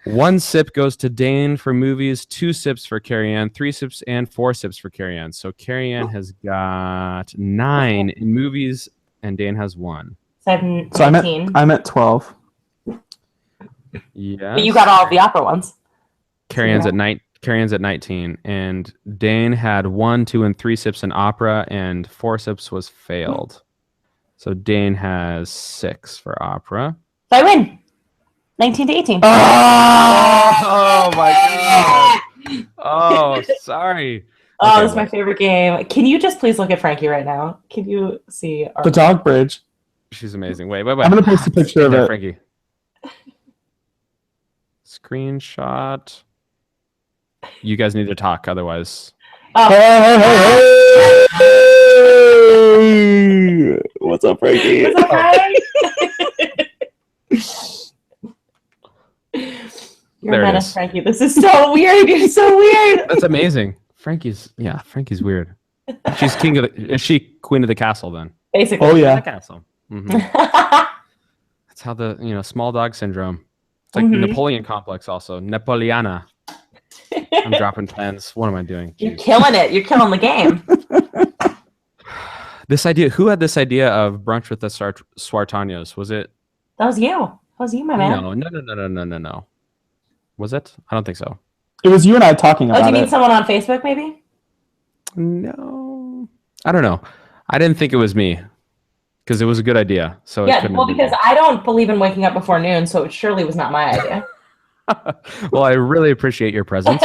1 sip goes to Dane for movies, 2 sips for Carrie Ann, 3 sips and 4 sips for Carrie Ann. So Carrie Ann has got 9 in movies, and Dane has 1. So I'm at 12. Yeah. But you got all of the opera ones. Carrie Ann's at 19, and Dane had 1, 2, and 3 sips in opera, and 4 sips was failed. So Dane has 6 for opera. So I win. 19 to 18. Oh my god! Oh, sorry. Oh, this is my favorite game. Can you just please look at Frankie right now? Can you see The dog bridge. She's amazing. Wait. I'm gonna post a picture of it. Frankie. Screenshot. You guys need to talk, otherwise. Oh. Hey! What's up, Frankie? What's up, Frank? You're a menace, Frankie. This is so weird. You're so weird. That's amazing. Frankie's weird. She's king of the. Is she queen of the castle then? Basically. Oh yeah. The castle. Mm-hmm. That's how the small dog syndrome. It's like Napoleon complex also. Napoleana. I'm dropping pens. What am I doing? You're killing it. You're killing the game. This idea. Who had this idea of brunch with the suartanos? Was it? That was you. That was you, my man. No. Was it? I don't think so. It was you and I talking about it. Oh, do you mean someone on Facebook, maybe? No. I don't know. I didn't think it was me because it was a good idea. So yeah, well, because I don't believe in waking up before noon, so it surely was not my idea. Well, I really appreciate your presence.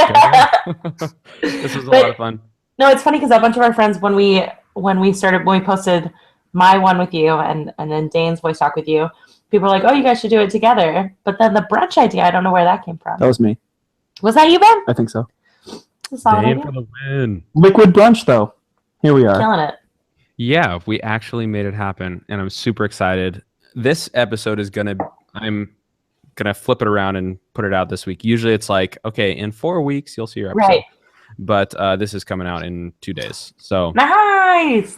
This was a lot of fun. No, it's funny because a bunch of our friends, when we posted my one with you and then Dane's voice talk with you, people were like, "Oh, you guys should do it together." But then the brunch idea, I don't know where that came from. That was me. Was that you, Ben? I think so. Dane for the win. Liquid brunch, though. Here we are. Killing it. Yeah, we actually made it happen, and I'm super excited. This episode is I'm gonna flip it around and put it out this week. Usually, it's like, okay, in 4 weeks you'll see your episode. Right. But this is coming out in 2 days. So nice.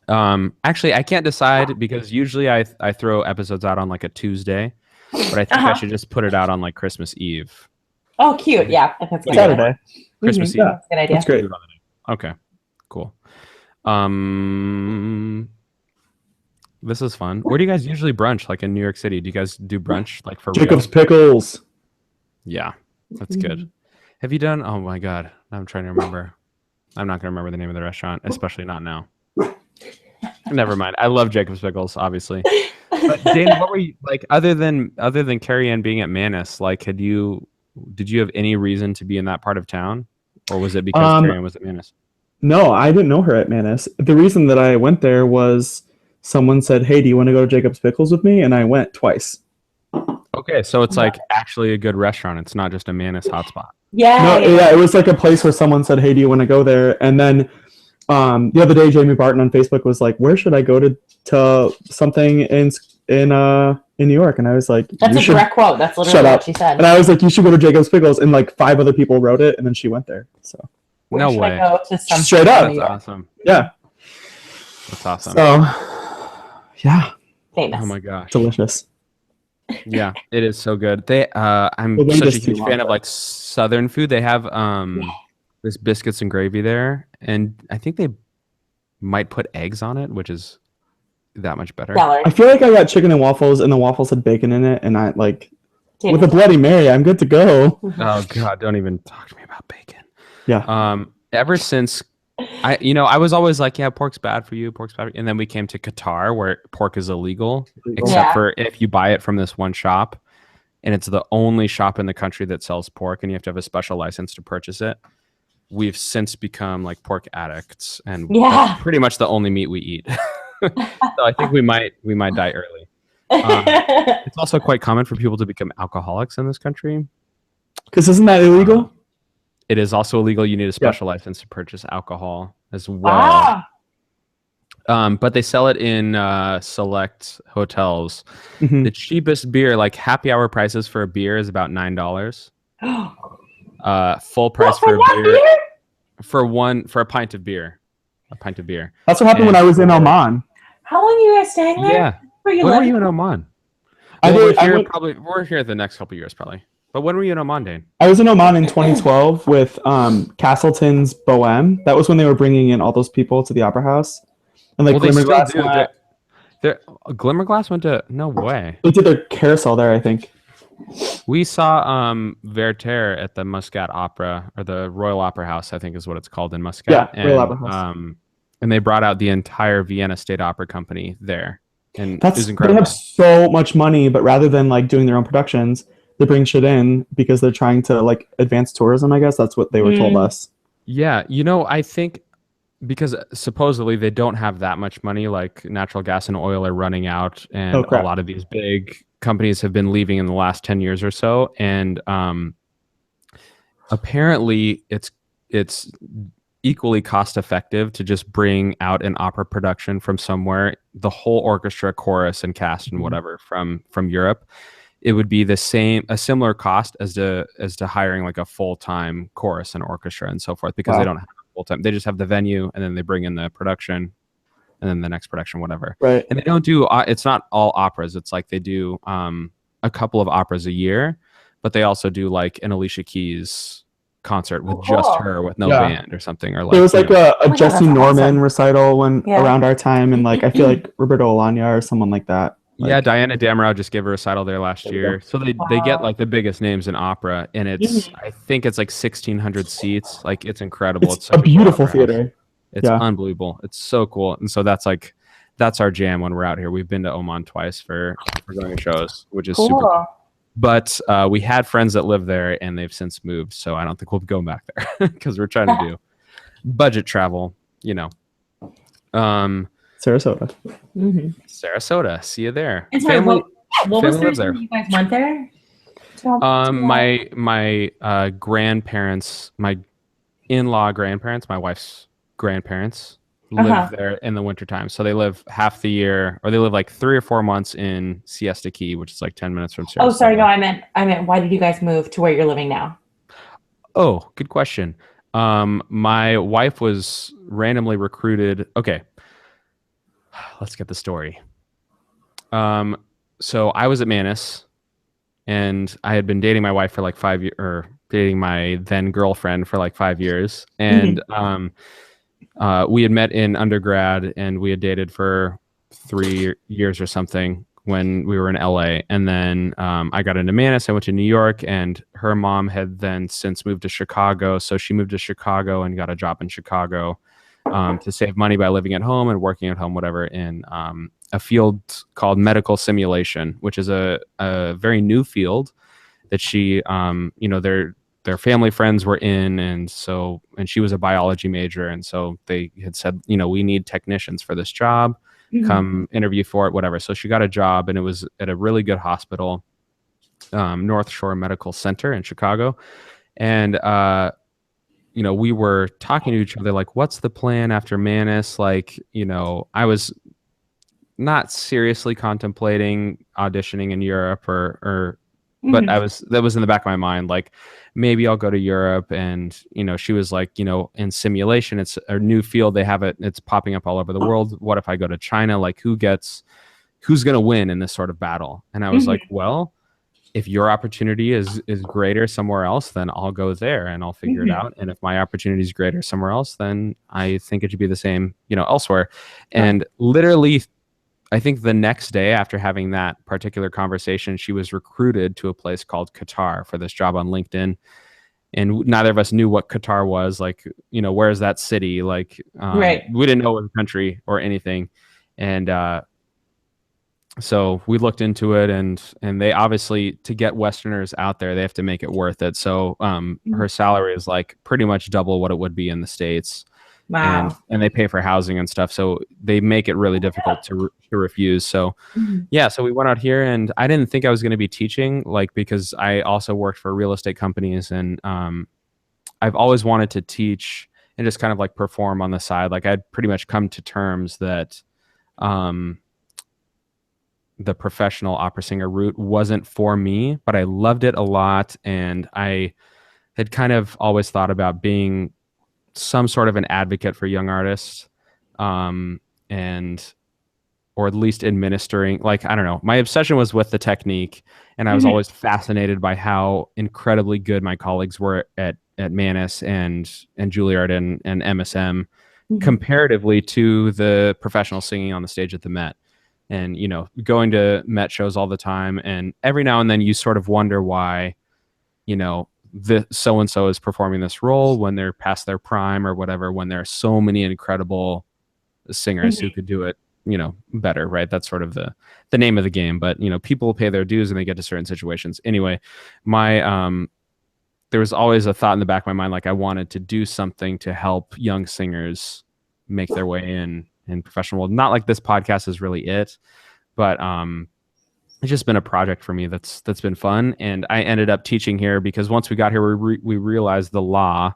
Actually, I can't decide because usually I throw episodes out on like a Tuesday, but I think I should just put it out on like Christmas Eve. Oh, cute. Yeah, I think that's a good Saturday. idea. Christmas Eve. Yeah. That's a good idea. That's great. Okay, cool. This is fun. Where do you guys usually brunch? Like in New York City? Do you guys do brunch like for Jacob's real? Pickles. Yeah, that's good. Have you done? Oh my god, I'm trying to remember. I'm not gonna remember the name of the restaurant, especially not now. Never mind. I love Jacob's Pickles, obviously. But Dane, what were you like other than Carrie Ann being at Manus? Like, did you have any reason to be in that part of town, or was it because Carrie Ann was at Manus? No, I didn't know her at Manus. The reason that I went there was someone said, "Hey, do you want to go to Jacob's Pickles with me?" And I went twice. Okay, so it's like actually a good restaurant. It's not just a Manus hotspot. Yeah. No, yeah, it was like a place where someone said, "Hey, do you want to go there?" And then the other day, Jamie Barton on Facebook was like, "Where should I go to something in New York?" And I was like, "That's a direct quote. That's literally what she said." And I was like, "You should go to Jacob's Pickles." And like 5 other people wrote it, and then she went there. So no way. I go to straight up. That's awesome. Yeah. That's awesome. So yeah. Famous. Oh my gosh. Delicious. Yeah, it is so good. I'm such a huge fan of like Southern food. They have this biscuits and gravy there, and I think they might put eggs on it, which is that much better. I feel like I got chicken and waffles, and the waffles had bacon in it, and I like with a Bloody Mary, I'm good to go. Oh God, don't even talk to me about bacon. Yeah. Ever since I was always like, yeah, pork's bad for you, and then we came to Qatar where pork is illegal, except for if you buy it from this one shop, and it's the only shop in the country that sells pork, and you have to have a special license to purchase it. We've since become like pork addicts, and that's pretty much the only meat we eat. So I think we might die early. It's also quite common for people to become alcoholics in this country. Because isn't that illegal? It is also illegal. You need a special license to purchase alcohol as well. Ah. But they sell it in select hotels. Mhm. The cheapest beer, like happy hour prices for a beer, is about $9. Full price for a beer, for a pint of beer. A pint of beer. That's what happened when I was in Oman. How long are you guys staying there? Yeah. When were you in Oman? We're here the next couple of years probably. But when were you in Oman, Dane? I was in Oman in 2012 with Castleton's Bohème. That was when they were bringing in all those people to the Opera House. And like Glimmerglass Glimmerglass went to, no way. They did their carousel there, I think. We saw Werther at the Muscat Opera, or the Royal Opera House, I think is what it's called in Muscat. Yeah, Royal Opera House. And they brought out the entire Vienna State Opera Company there. And it was They incredible. have so much money, but rather than like doing their own productions, they bring shit in because they're trying to like advance tourism, I guess. That's what they were told us. Yeah, I think because supposedly they don't have that much money, like natural gas and oil are running out, and a lot of these big companies have been leaving in the last 10 years or so, and apparently it's equally cost effective to just bring out an opera production from somewhere, the whole orchestra, chorus, and cast and whatever from Europe. It would be a similar cost as to hiring like a full-time chorus and orchestra and so forth, because they don't have full-time. They just have the venue, and then they bring in the production, and then the next production, whatever. Right. And they don't do, it's not all operas. It's like they do a couple of operas a year, but they also do like an Alicia Keys concert with just her with no band or something. Or like, there was like a Jesse Norman recital around our time, and like I feel like Roberto Alagna or someone like that. Like, yeah, Diana Damrau just gave a recital there last year. So they get like the biggest names in opera, and it's I think it's like 1,600 seats. Like it's incredible. It's a beautiful theater. It's unbelievable. It's so cool. And so that's our jam when we're out here. We've been to Oman twice for going to shows, which is super cool. But we had friends that live there, and they've since moved, so I don't think we'll be going back there because we're trying to do budget travel, Sarasota. Sarasota. See you there. And sorry, what was the reason you guys went there? My grandparents, my in-law grandparents, my wife's grandparents live there in the wintertime. So they live half the year, or they live like 3 or 4 months in Siesta Key, which is like 10 minutes from Sarasota. Oh, sorry. No, I meant why did you guys move to where you're living now? Oh, good question. My wife was randomly recruited. Okay. Let's get the story. So I was at Manus, and I had been dating my wife for like 5 years, or dating my then girlfriend for like 5 years. And we had met in undergrad, and we had dated for 3 years or something when we were in LA. And then I got into Manus. I went to New York, and her mom had then since moved to Chicago. So she moved to Chicago and got a job in Chicago to save money by living at home and working at home, whatever, in a field called medical simulation, which is a very new field that she, their family friends were in. And she was a biology major. And so they had said, we need technicians for this job, come interview for it, whatever. So she got a job, and it was at a really good hospital, North Shore Medical Center in Chicago. And, we were talking to each other, like, what's the plan after Manus? Like, I was not seriously contemplating auditioning in Europe but that was in the back of my mind. Like, maybe I'll go to Europe. And, she was like, in simulation, it's a new field. They have it. It's popping up all over the world. What if I go to China? Like, who's going to win in this sort of battle? And I was like, well, if your opportunity is greater somewhere else, then I'll go there and I'll figure it out. And if my opportunity is greater somewhere else, then I think it should be the same, elsewhere. And literally, I think the next day after having that particular conversation, she was recruited to a place called Qatar for this job on LinkedIn. And neither of us knew what Qatar was. Like, where's that city? Like, we didn't know it was a country or anything. And, so we looked into it, and they obviously, to get Westerners out there, they have to make it worth it. So her salary is like pretty much double what it would be in the States. Wow. and they pay for housing and stuff, so they make it really difficult to refuse. So yeah, so we went out here, and I didn't think I was going to be teaching, like, because I also worked for real estate companies, and I've always wanted to teach and just kind of like perform on the side. Like, I'd pretty much come to terms that the professional opera singer route wasn't for me, but I loved it a lot, and I had kind of always thought about being some sort of an advocate for young artists, and or at least administering, like, I don't know. My obsession was with the technique, and I was always fascinated by how incredibly good my colleagues were at Manus and Juilliard and MSM comparatively to the professional singing on the stage at the Met. And, you know, going to Met shows all the time, and every now and then you sort of wonder why, you know, the so-and-so is performing this role when they're past their prime or whatever, when there are so many incredible singers who could do it, you know, better, right? That's sort of the name of the game. But, you know, people pay their dues and they get to certain situations. Anyway, there was always a thought in the back of my mind, like, I wanted to do something to help young singers make their way in professional world. Not like this podcast is really it, but it's just been a project for me that's been fun. And I ended up teaching here because once we got here, we realized the law,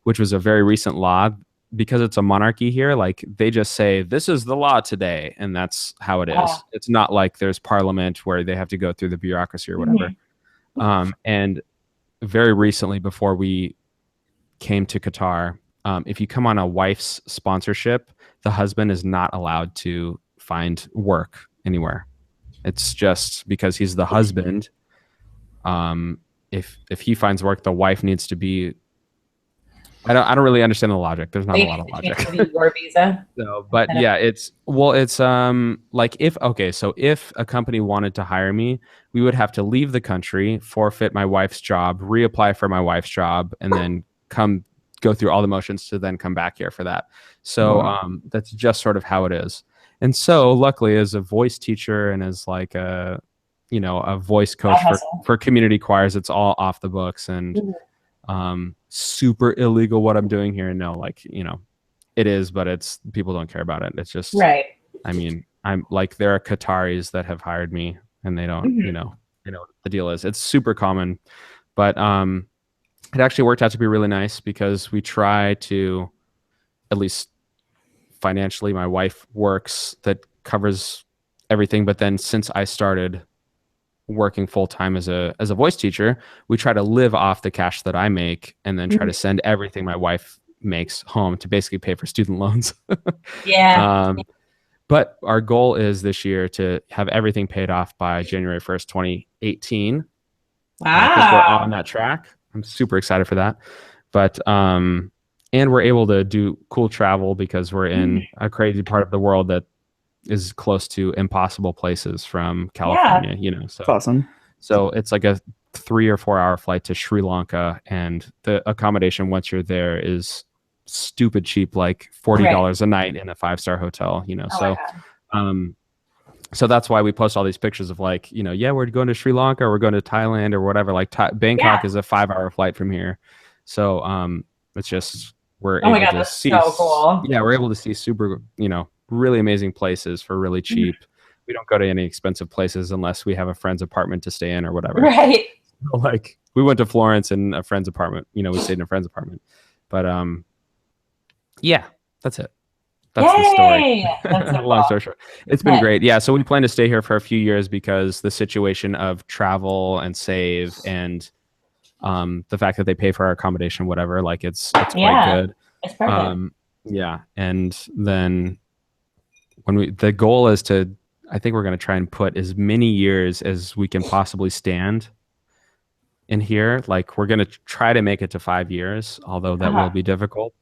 which was a very recent law, because it's a monarchy here, like, they just say, this is the law today, and that's how it is. It's not like there's parliament where they have to go through the bureaucracy or whatever. And very recently, before we came to Qatar, if you come on a wife's sponsorship, the husband is not allowed to find work anywhere. It's just because he's the husband. If he finds work, the wife needs to be. I don't really understand the logic. There's not a lot of logic. Your visa. So, but yeah, it's like, if a company wanted to hire me, we would have to leave the country, forfeit my wife's job, reapply for my wife's job, and then go through all the motions to then come back here for that. So that's just sort of how it is. And so luckily, as a voice teacher and as like a voice coach for community choirs, it's all off the books and super illegal what I'm doing here. No, like, you know, it is, but people don't care about it. It's just, right. I mean, I'm like, there are Qataris that have hired me and they don't, you know what the deal is. It's super common, but it actually worked out to be really nice because we try to, at least financially, my wife works that covers everything. But then since I started working full time as a voice teacher, we try to live off the cash that I make and then try to send everything my wife makes home to basically pay for student loans. Yeah. But our goal is this year to have everything paid off by January 1st, 2018. Wow. I think we're on that track. I'm super excited for that. But and we're able to do cool travel because we're in a crazy part of the world that is close to impossible places from California, you know. So That's awesome. So it's like a 3 or 4 hour flight to Sri Lanka, and the accommodation once you're there is stupid cheap, like $40 a night in a 5-star hotel, you know. So that's why we post all these pictures of, like, you know, yeah, we're going to Sri Lanka or we're going to Thailand or whatever. Like Bangkok is a 5-hour flight from here. So it's just, we're able to see. So cool. Yeah, we're able to see super, you know, really amazing places for really cheap. We don't go to any expensive places unless we have a friend's apartment to stay in or whatever. Right. So, like, we went to Florence in a friend's apartment. You know, we stayed in a friend's apartment. But yeah, that's it. That's the story. That's so Long cool. story short. It's been great. Yeah, so we plan to stay here for a few years because the situation of travel and save and the fact that they pay for our accommodation, whatever, like, it's quite good. It's perfect. Yeah, and then the goal is to, I think we're going to try and put as many years as we can possibly stand in here. Like, we're going to try to make it to 5 years, although that will be difficult.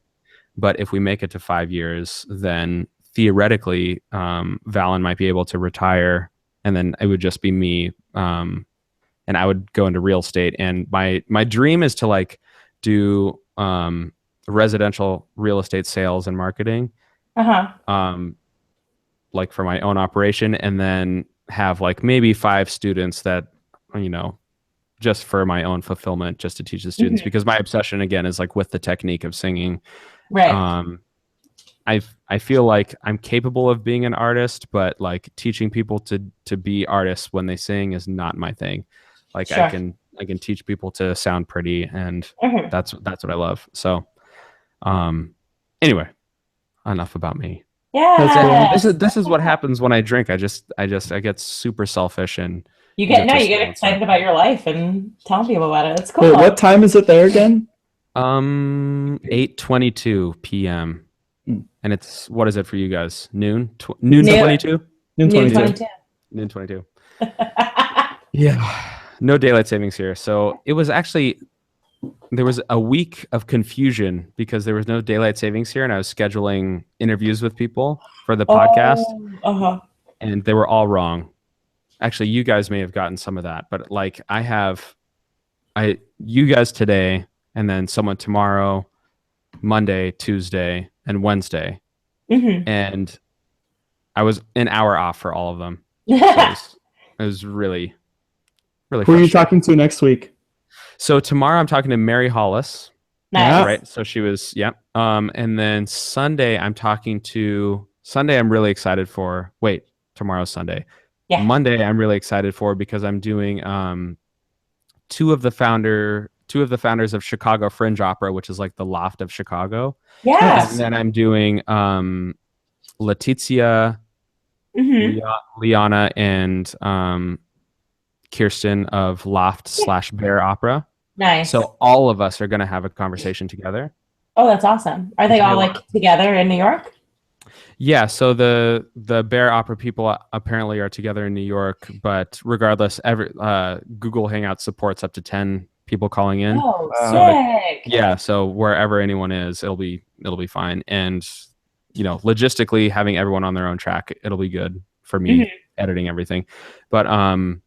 But if we make it to 5 years, then theoretically, Valen might be able to retire, and then it would just be me, and I would go into real estate. And my dream is to, like, do residential real estate sales and marketing, like, for my own operation, and then have, like, maybe 5 students that, you know, just for my own fulfillment, just to teach the students, because my obsession again is, like, with the technique of singing. Right. I feel like I'm capable of being an artist, but like teaching people to be artists when they sing is not my thing. Like Sure. I can teach people to sound pretty, and Mhm. that's what I love. So, anyway, enough about me. Yeah. This is what happens when I drink. I get super selfish and You get egotistical and stuff. excited about your life and telling people about it. It's cool. Wait, what time is it there again? 8:22 p.m. Mm. And it's, what is it for you guys? Noon? Noon Noon. 22? Noon 22. 22. Noon 22. Yeah. No daylight savings here. So it was actually, there was a week of confusion because there was no daylight savings here, and I was scheduling interviews with people for the podcast, Uh-huh. and they were all wrong. Actually, you guys may have gotten some of that, but like you guys today, and then someone tomorrow, Monday, Tuesday, and Wednesday. Mm-hmm. And I was an hour off for all of them. So it was really, really Who are you frustrating. talking to next week? So tomorrow I'm talking to Mary Hollis. Nice. Right. So she was, yeah. And then Sunday I'm really excited for. Wait, tomorrow's Sunday. Yeah. Monday I'm really excited for because I'm doing two of the founders of Chicago Fringe Opera, which is like the Loft of Chicago. Yes. And then I'm doing Letizia, Mm-hmm. Liana, and Kirsten of Loft / Bear Opera. Nice. So all of us are going to have a conversation together. Oh, that's awesome. Are they all like together in New York? Yeah, so the Bear Opera people apparently are together in New York, but regardless, Google Hangout supports up to 10 people calling in. Oh, Wow. sick. Yeah, so wherever anyone is, it'll be fine. And logistically, having everyone on their own track, it'll be good for me editing everything. But I'm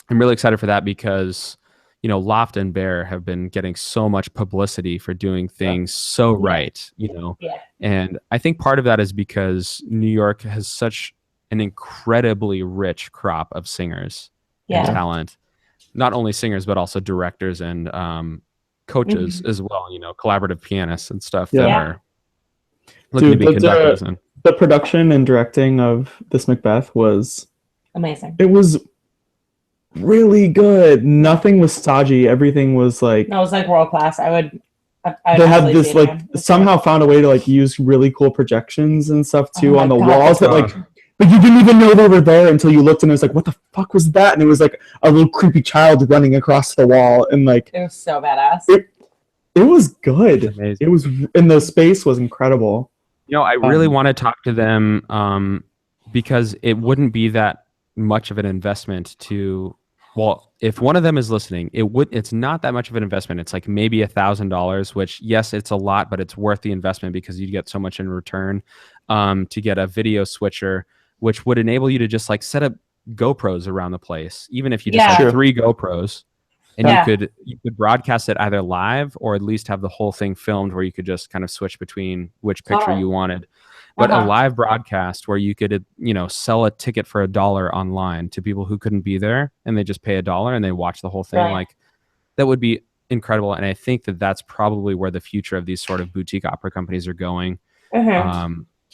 really excited for that because Loft and Bear have been getting so much publicity for doing things so right, Yeah. And I think part of that is because New York has such an incredibly rich crop of singers and talent. Not only singers, but also directors and coaches as well, collaborative pianists and stuff that are looking to be conductors. The production and directing of this Macbeth was amazing. It was really good. Nothing was stodgy. Everything was like, no, it was like world class. I they had this like somehow found a way to like use really cool projections and stuff too on the walls that like, but you didn't even know they were there until you looked and it was like, what the fuck was that? And it was like a little creepy child running across the wall, and like it was so badass. It was good. Amazing. It was, and the space was incredible. I really want to talk to them because it wouldn't be that much of an investment to. Well, if one of them is listening, it's not that much of an investment. It's like maybe $1,000, which yes, it's a lot, but it's worth the investment because you get so much in return. To get a video switcher, which would enable you to just like set up GoPros around the place, even if you just had 3 GoPros, and you could broadcast it either live or at least have the whole thing filmed where you could just kind of switch between which picture you wanted. But a live broadcast where you could, sell a ticket for $1 online to people who couldn't be there, and they just pay $1 and they watch the whole thing. Right. Like that would be incredible. And I think that that's probably where the future of these sort of boutique opera companies are going,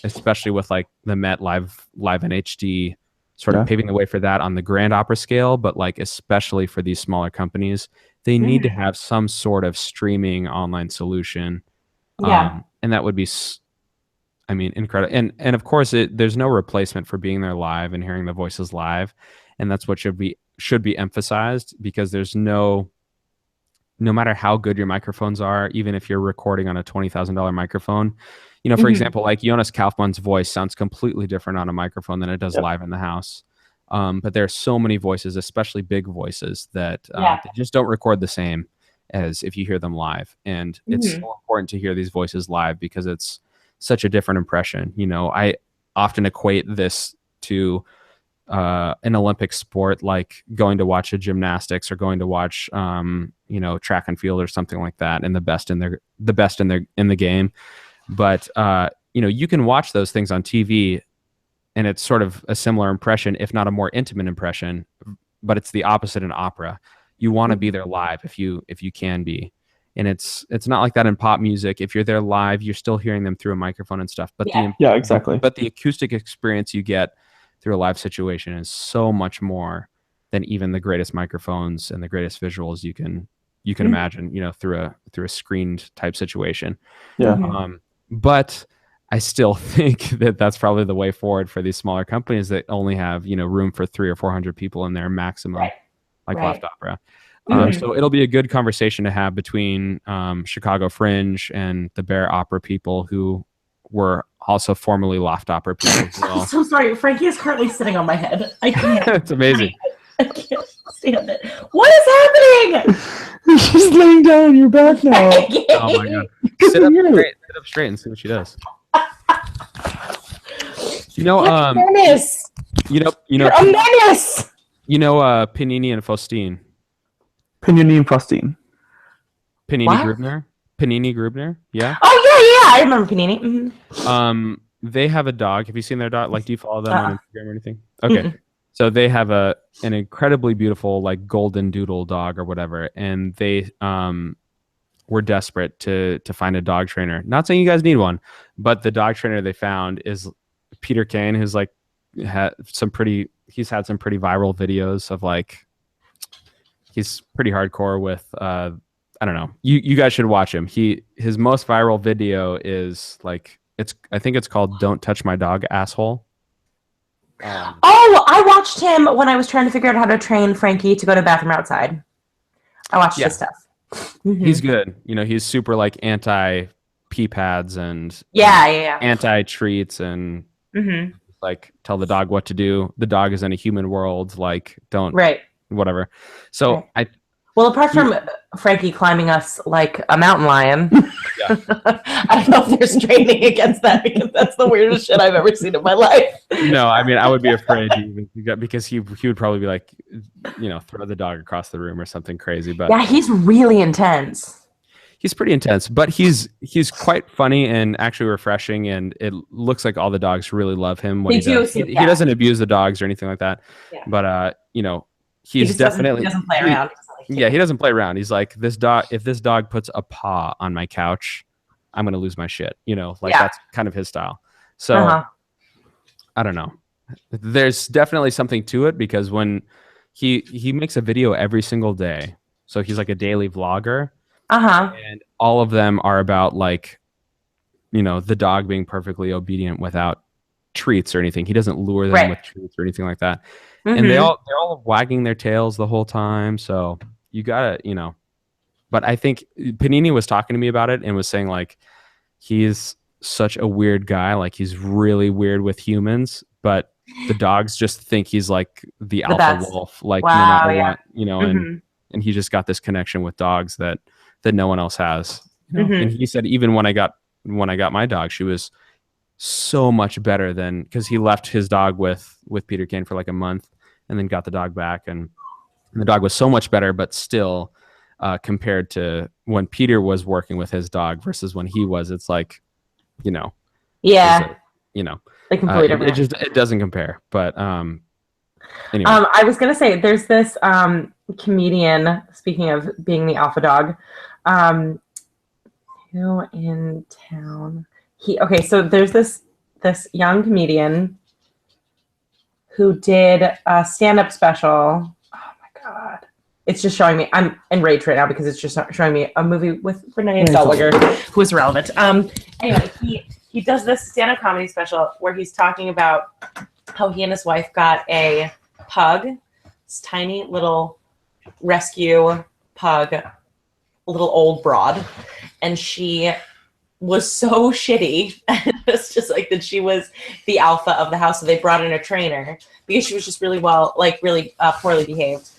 especially with like the Met Live in HD, sort of paving the way for that on the grand opera scale. But like especially for these smaller companies, they need to have some sort of streaming online solution. And that would be. Incredible. And of course, there's no replacement for being there live and hearing the voices live. And that's what should be emphasized, because there's no matter how good your microphones are, even if you're recording on a $20,000 microphone, for example, like Jonas Kaufmann's voice sounds completely different on a microphone than it does live in the house. But there are so many voices, especially big voices, that they just don't record the same as if you hear them live. And it's so important to hear these voices live because it's such a different impression. I often equate this to an Olympic sport, like going to watch a gymnastics or going to watch track and field or something like that, and the best in the game. But you can watch those things on TV and it's sort of a similar impression, if not a more intimate impression, but it's the opposite in opera. You want to be there live if you can be. And it's not like that in pop music. If you're there live, you're still hearing them through a microphone and stuff. But Yeah, exactly. But the acoustic experience you get through a live situation is so much more than even the greatest microphones and the greatest visuals you can imagine, through a screened type situation. Yeah. But I still think that that's probably the way forward for these smaller companies that only have, room for 300 or 400 people in their maximum, Left Opera. So it'll be a good conversation to have between Chicago Fringe and the Bear Opera people who were also formerly Loft Opera people as well. I'm so sorry. Frankie is currently sitting on my head. I can't. It's amazing. I can't stand it. What is happening? She's laying down on your back now. Oh my god! Sit up straight and see what she does. You're a menace. You're a menace. Panini and Faustine. Panini and Faustine. Panini Grubner. Yeah. Oh yeah. I remember Panini. Mm-hmm. They have a dog. Have you seen their dog? Like, do you follow them on Instagram or anything? Okay. Mm-hmm. So they have an incredibly beautiful, like, golden doodle dog or whatever, and they were desperate to find a dog trainer. Not saying you guys need one, but the dog trainer they found is Peter Kane, who's like he's had some pretty viral videos of, like, he's pretty hardcore with I don't know. You guys should watch him. His most viral video is like I think it's called "Don't Touch My Dog, Asshole." I watched him when I was trying to figure out how to train Frankie to go to the bathroom outside. I watched his stuff. Mm-hmm. He's good. He's super, like, anti pee pads and anti treats and like tell the dog what to do. The dog is in a human world. Like, don't whatever. So apart from Frankie climbing us like a mountain lion, I don't know if there's training against that, because that's the weirdest shit I've ever seen in my life. No, I mean, I would be afraid because he would probably be like, throw the dog across the room or something crazy. But yeah, he's really intense. He's pretty intense, but he's quite funny and actually refreshing, and it looks like all the dogs really love him when he does. He doesn't abuse the dogs or anything like that. Yeah. But he's definitely doesn't play around. He doesn't play around. He's like, if this dog puts a paw on my couch, I'm gonna lose my shit. That's kind of his style. So I don't know. There's definitely something to it, because when he makes a video every single day, so he's like a daily vlogger. And all of them are about, like, the dog being perfectly obedient without treats or anything. He doesn't lure them with treats or anything like that. And they're all wagging their tails the whole time. So you gotta, but I think Panini was talking to me about it and was saying, like, he's such a weird guy. Like, he's really weird with humans, but the dogs just think he's like the alpha wolf, like, no matter what, and he just got this connection with dogs that no one else has. And he said, even when I got my dog, she was so much better than, because he left his dog with Peter Kane for like a month and then got the dog back, and the dog was so much better, but still compared to when Peter was working with his dog versus when he was, it's like, like completely different. It doesn't compare. But anyway. I was gonna say, there's this comedian, speaking of being the alpha dog, who in town, so there's this young comedian who did a stand-up special. Oh my god, it's just showing me, I'm enraged right now because it's just showing me a movie with Renee Zellweger, who is relevant. Anyway, he does this stand-up comedy special where he's talking about how he and his wife got a pug, this tiny little rescue pug, a little old broad, and she was so shitty. It's just like that she was the alpha of the house, so they brought in a trainer because she was just really poorly behaved.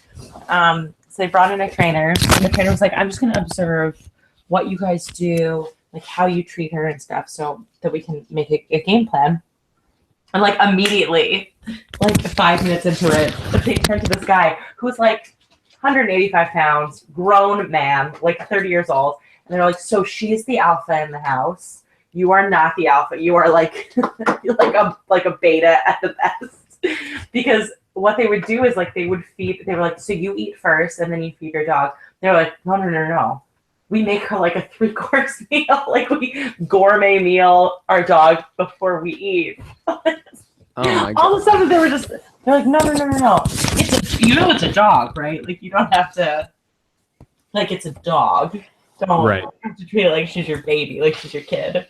So they brought in a trainer, and the trainer was like, I'm just going to observe what you guys do, like how you treat her and stuff, so that we can make a game plan. And like immediately, like 5 minutes into it, they turn to this guy who's like 185 pounds, grown man, like 30 years old. And they're like, so she's the alpha in the house. You are not the alpha. You are like like a beta at the best. Because what they would do is, like, they were like, so you eat first and then you feed your dog. They're like, no. we make her like a 3-course meal. Like we gourmet meal our dog before we eat. Oh my All of god. a sudden they're like, no. It's a dog, right? Like you don't have to, like it's a dog. Don't Right. have to treat it like she's your baby, like she's your kid.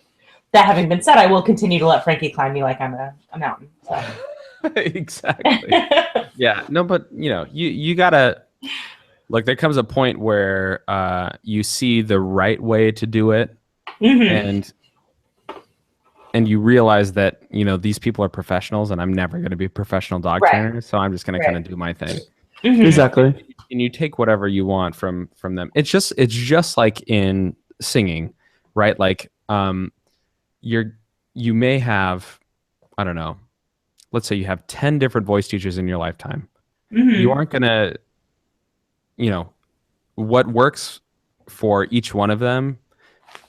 That having been said, I will continue to let Frankie climb me like I'm a mountain. So. Exactly. Yeah. No, but you gotta look. There comes a point where you see the right way to do it, and you realize that these people are professionals, and I'm never going to be a professional dog trainer, so I'm just going to kind of do my thing. Exactly. And you take whatever you want from them. It's just like in singing, right? Like you may have, I don't know, let's say you have 10 different voice teachers in your lifetime. You aren't going to, what works for each one of them,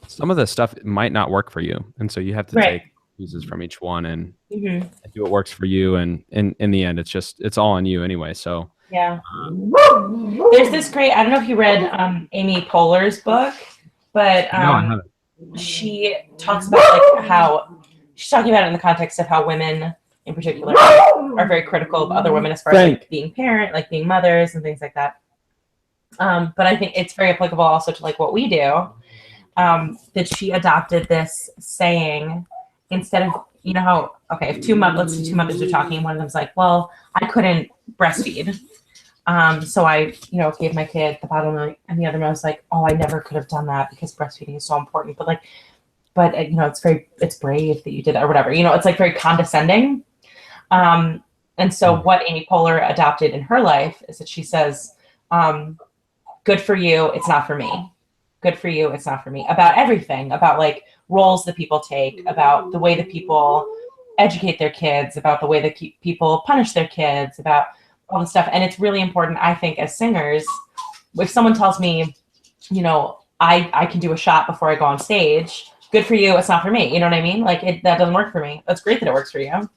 some of the stuff might not work for you. And so you have to take pieces from each one and do what works for you. And in the end, it's all on you anyway. So yeah. There's this great, I don't know if you read Amy Poehler's book, but no, I haven't. she talks about like how she's talking about it in the context of how women in particular are very critical of other women as far as like being parent, like being mothers and things like that. But I think it's very applicable also to like what we do. That she adopted this saying instead of, how, okay, if let's say two mothers are talking, one of them's like, well, I couldn't breastfeed. So I, gave my kid the bottle of milk, and the other one was like, oh, I never could have done that because breastfeeding is so important. But it's brave that you did that or whatever, it's like very condescending. And so what Amy Poehler adopted in her life is that she says, good for you, it's not for me. Good for you, it's not for me. About everything, about like roles that people take, about the way that people educate their kids, about the way that people punish their kids, about all the stuff. And it's really important, I think, as singers, if someone tells me, I can do a shot before I go on stage, good for you, it's not for me. You know what I mean? Like that doesn't work for me. That's great that it works for you.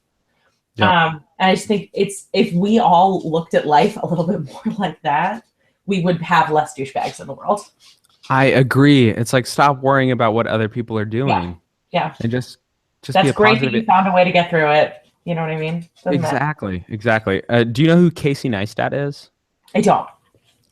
Yeah. And I just think if we all looked at life a little bit more like that, we would have less douchebags in the world. I agree. It's like, stop worrying about what other people are doing. Yeah. And just that's be a great positive. that you found a way to get through it. You know what I mean? Exactly. Do you know who Casey Neistat is? I don't.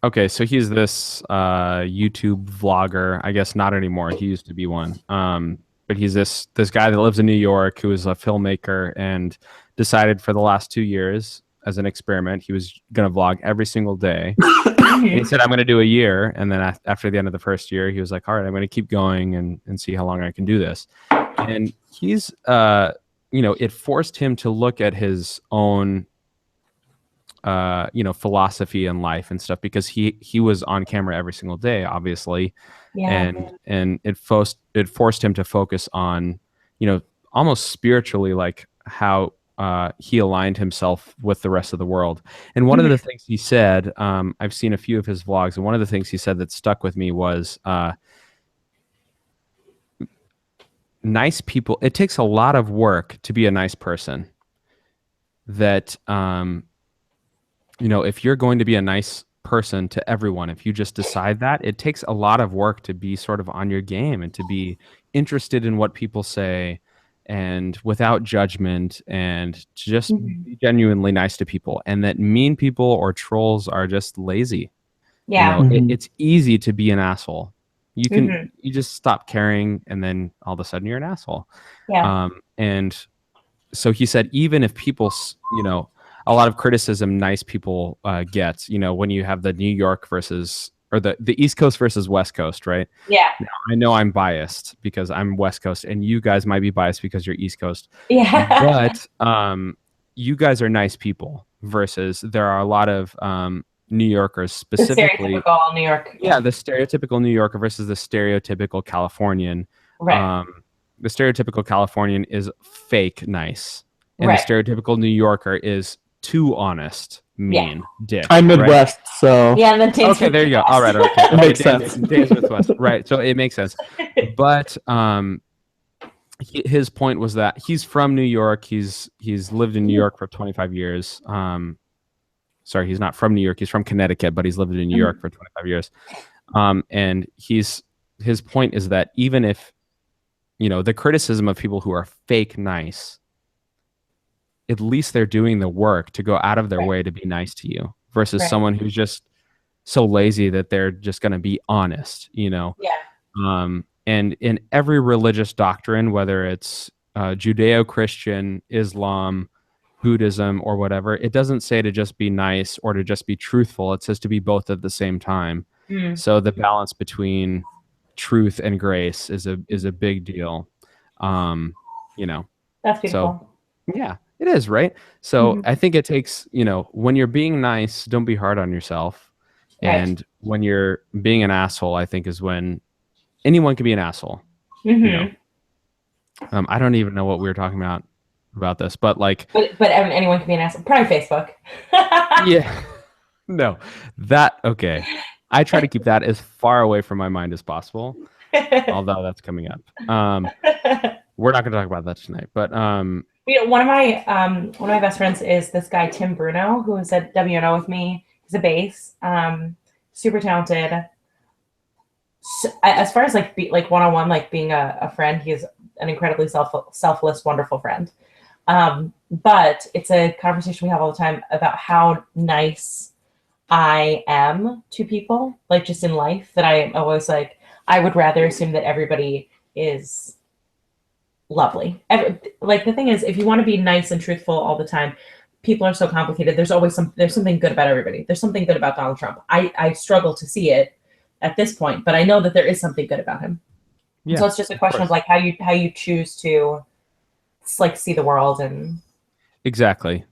Okay, so he's this YouTube vlogger. I guess not anymore. He used to be one. But he's this guy that lives in New York who is a filmmaker and decided for the last 2 years as an experiment he was going to vlog every single day. He said, I'm going to do a year. And then after the end of the first year, he was like, all right, I'm going to keep going and see how long I can do this. And he's, it forced him to look at his own, philosophy in life and stuff, because he was on camera every single day, obviously. Yeah. And it forced him to focus on, almost spiritually, like how he aligned himself with the rest of the world. And one of the things he said, I've seen a few of his vlogs, and one of the things he said that stuck with me was, nice people, it takes a lot of work to be a nice person. That, if you're going to be a nice person to everyone, if you just decide that, it takes a lot of work to be sort of on your game and to be interested in what people say and without judgment, and to just be genuinely nice to people. And that mean people or trolls are just lazy. Yeah. It's easy to be an asshole. You just stop caring, and then all of a sudden you're an asshole. Yeah. And so he said, even if people, a lot of criticism nice people get, when you have the New York versus, or the East Coast versus West Coast, right? Yeah. Now, I know I'm biased because I'm West Coast, and you guys might be biased because you're East Coast. Yeah. But you guys are nice people, versus there are a lot of New Yorkers specifically. The stereotypical New York. Yeah, the stereotypical New Yorker versus the stereotypical Californian. Right. The stereotypical Californian is fake nice, and the stereotypical New Yorker is too honest, mean, dick. I'm Midwest, so yeah. And then okay, there you go. All right, okay, it makes sense. Dan's Midwest, right? So it makes sense. But his point was that he's from New York. He's lived in New York for 25 years. Sorry, he's not from New York. He's from Connecticut, but he's lived in New York for 25 years. And he's his point is that even if, the criticism of people who are fake nice, at least they're doing the work to go out of their way to be nice to you versus someone who's just so lazy that they're just going to be honest, Yeah. And in every religious doctrine, whether it's Judeo-Christian, Islam, Buddhism, or whatever, it doesn't say to just be nice or to just be truthful. It says to be both at the same time. So the balance between truth and grace is a big deal. That's beautiful. So yeah, it is, right? So I think it takes, when you're being nice, don't be hard on yourself. Right. And when you're being an asshole, I think is when anyone can be an asshole. I don't even know what we were talking about this, but like, but anyone can be an asshole. Probably Facebook. yeah, no, okay. I try to keep that as far away from my mind as possible, although that's coming up. We're not going to talk about that tonight, but one of my best friends is this guy Tim Bruno, who is at WNO with me. He's a bass, super talented. So, as far as like one-on-one, like being a friend, he's an incredibly selfless, wonderful friend. But it's a conversation we have all the time about how nice I am to people, like just in life, that I am always like, I would rather assume that everybody is lovely. Like the thing is, if you want to be nice and truthful all the time, people are so complicated. There's something good about everybody. There's something good about Donald Trump. I struggle to see it at this point, but I know that there is something good about him. Yeah, so it's just a question of like how you choose to like see the world. And exactly.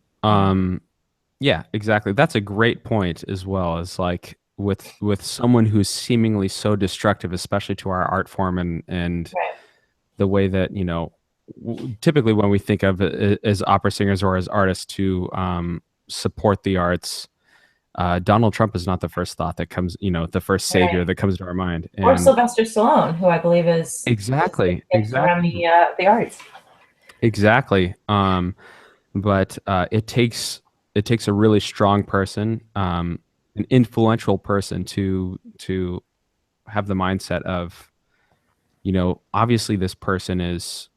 Yeah, exactly. That's a great point as well, as like with someone who's seemingly so destructive, especially to our art form and the way that, typically when we think of it as opera singers or as artists to support the arts, Donald Trump is not the first thought that comes, the first savior that comes to our mind. Or Sylvester Stallone, who I believe is exactly around the arts. Exactly. But it takes a really strong person, an influential person to have the mindset of, obviously this person is,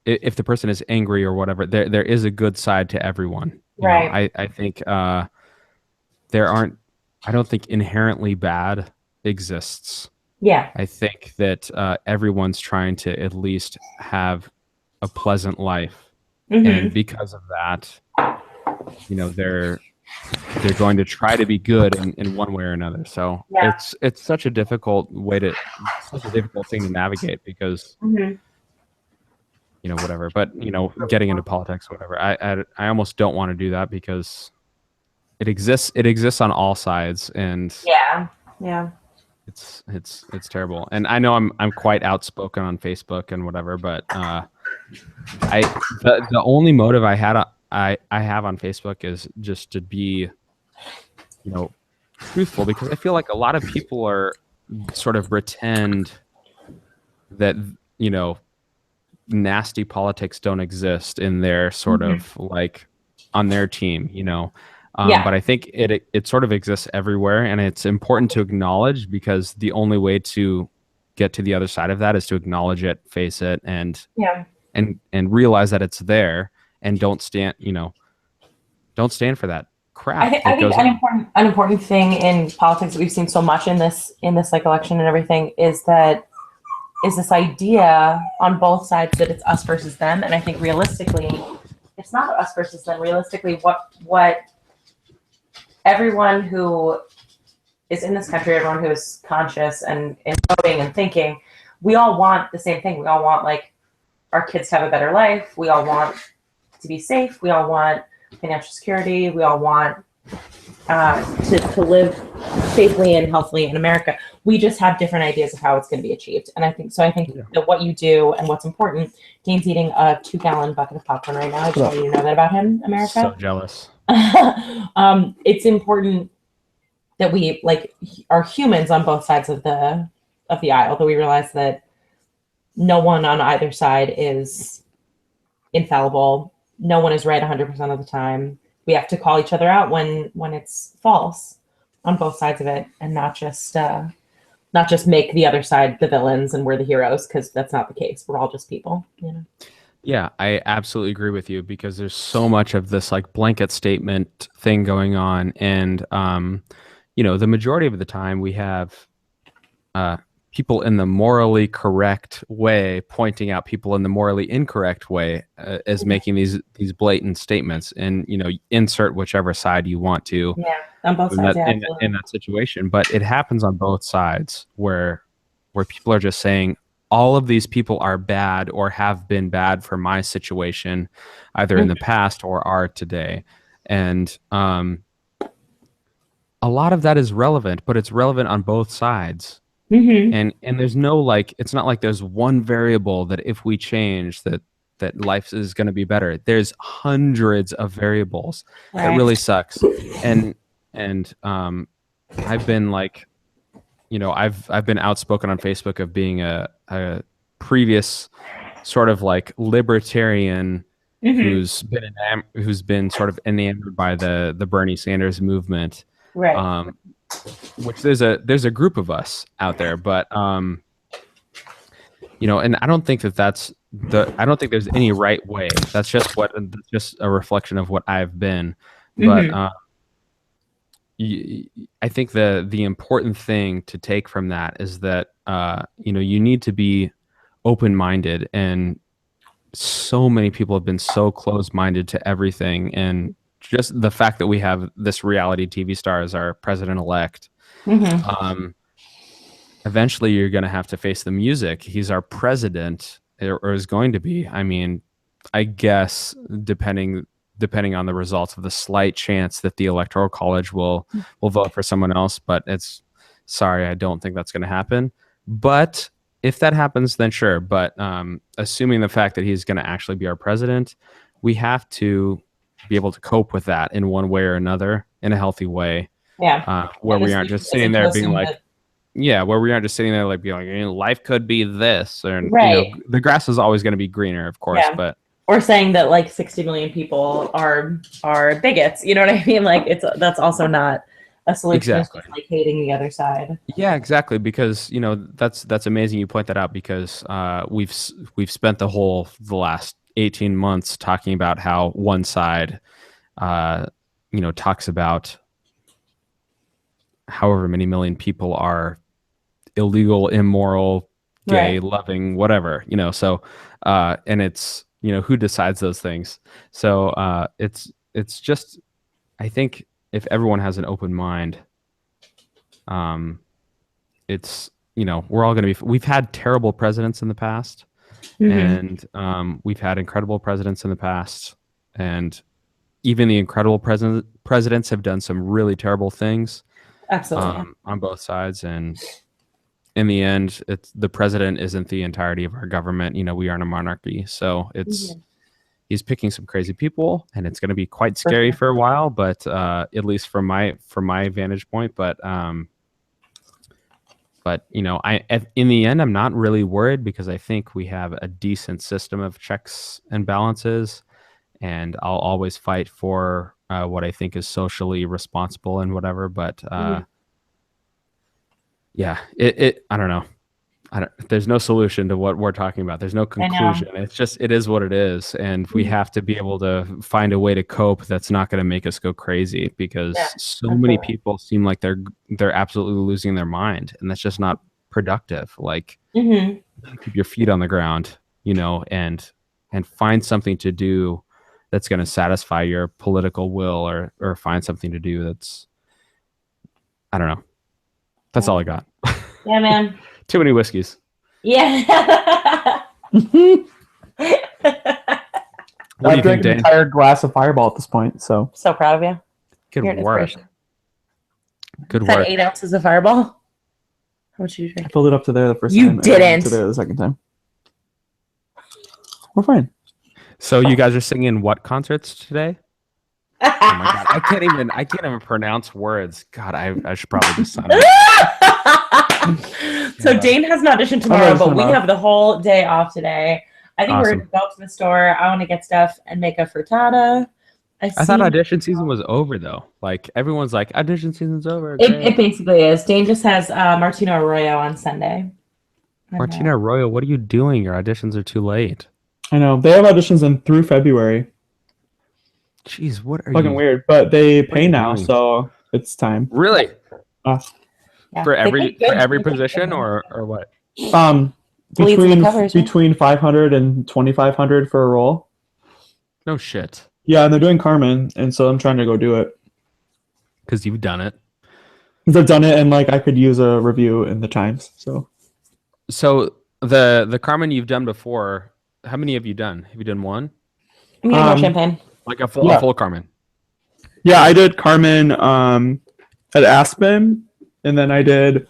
if the person is angry or whatever, there is a good side to everyone. Right. I think I don't think inherently bad exists. Yeah. I think that everyone's trying to at least have a pleasant life. And because of that, they're going to try to be good in one way or another. So it's such a difficult thing to navigate because whatever. But getting into politics, whatever. I almost don't want to do that because it exists on all sides, and yeah. It's terrible. And I know I'm quite outspoken on Facebook and whatever, but the only motive I have on Facebook is just to be, truthful, because I feel like a lot of people are sort of pretend that, nasty politics don't exist in their sort of like on their team, but I think it sort of exists everywhere, and it's important to acknowledge, because the only way to get to the other side of that is to acknowledge it, face it, and realize that it's there, and don't stand for that crap. I think an important thing in politics that we've seen so much in this like election and everything is this idea on both sides that it's us versus them, and I think realistically, it's not us versus them. Realistically, what everyone who is in this country, everyone who is conscious and voting and thinking, we all want the same thing. We all want like our kids to have a better life. We all want to be safe. We all want financial security. We all want to live safely and healthily in America. We just have different ideas of how it's going to be achieved. And I think that what you do and what's important, Dane's eating a 2-gallon bucket of popcorn right now. I just want you to know that about him, America. So jealous. It's important that we are humans on both sides of the aisle, that we realize that no one on either side is infallible. No one is right 100% of the time. We have to call each other out when it's false on both sides of it, and not just not just make the other side the villains and we're the heroes, because that's not the case. We're all just people, you know. Yeah, I absolutely agree with you because there's so much of this like blanket statement thing going on, and the majority of the time we have people in the morally correct way pointing out people in the morally incorrect way as making these blatant statements, and insert whichever side you want to. Yeah, on both sides. In that situation, but it happens on both sides where people are just saying all of these people are bad or have been bad for my situation, either in the past or are today. And a lot of that is relevant, but it's relevant on both sides. And there's no it's not like there's one variable that if we change that life is going to be better. There's hundreds of variables. It really sucks. And I've been I've been outspoken on Facebook of being a previous sort of like libertarian who's been sort of enamored by the Bernie Sanders movement. Right. Which there's a group of us out there, but and I don't think I don't think there's any right way. That's just a reflection of what I've been. But I think the important thing to take from that is that you need to be open-minded, and so many people have been so closed-minded to everything, and just the fact that we have this reality TV star as our president-elect, eventually you're going to have to face the music. He's our president, or is going to be. I mean, I guess depending on the results of the slight chance that the Electoral College will vote for someone else, but I don't think that's going to happen. But if that happens, then sure. But assuming the fact that he's going to actually be our president, we have to be able to cope with that in one way or another in a healthy way. Yeah. Where we aren't just sitting there being like, where we aren't just sitting there like being like, life could be this, or the grass is always going to be greener, of course, but. Or saying that like 60 million people are bigots, you know what I mean? Like that's also not a solution. Exactly. It's just like hating the other side. Yeah, exactly. Because that's amazing you point that out, because we've spent the last 18 months talking about how one side talks about however many million people are illegal, immoral, gay, loving, whatever, so and it's who decides those things. So it's just, I think if everyone has an open mind, it's we're all going to be. We've had terrible presidents in the past, and we've had incredible presidents in the past, and even the incredible presidents have done some really terrible things. Absolutely. On both sides, and in the end, the president isn't the entirety of our government. We aren't a monarchy, so he's picking some crazy people, and it's going to be quite scary for a while. But at least from my vantage point, but in the end, I'm not really worried, because I think we have a decent system of checks and balances, and I'll always fight for what I think is socially responsible and whatever. But I don't know. There's no solution to what we're talking about. There's no conclusion. It's just, it is what it is. And we have to be able to find a way to cope that's not going to make us go crazy, because many people seem like they're absolutely losing their mind, and that's just not productive. Like, keep your feet on the ground, and find something to do that's going to satisfy your political will, or find something to do that's, I don't know. That's all I got. Yeah, man. Too many whiskeys. Yeah. I've drank an entire glass of Fireball at this point, so proud of you. Good work. Good work. 8 ounces of Fireball. How much did you drink? I filled it up to there the first time. You didn't. To there the second time. We're fine. So you guys are singing what concerts today? Oh my god, I can't even pronounce words. God, I should probably just sign up. So Dane has an audition tomorrow, but we have the whole day off today. I think we're going to go to the store. I want to get stuff and make a frittata, I thought audition season was over though. Like everyone's like, audition season's over. It basically is. Dane just has Martino Arroyo on Sunday. Martina Arroyo, what are you doing? Your auditions are too late. I know. They have auditions through February. Jeez, what are Fucking you? weird. But they pay you now, doing? so it's time. Really? Yeah. For every position or what? Between 500 and 2,500 for a role. No shit. Yeah, and they're doing Carmen, and so I'm trying to go do it. Because you've done it. Because I've done it, and like I could use a review in the Times. So the Carmen you've done before, how many have you done? Have you done one? I'm getting more champagne. Like a full Carmen. Yeah, I did Carmen at Aspen, and then I did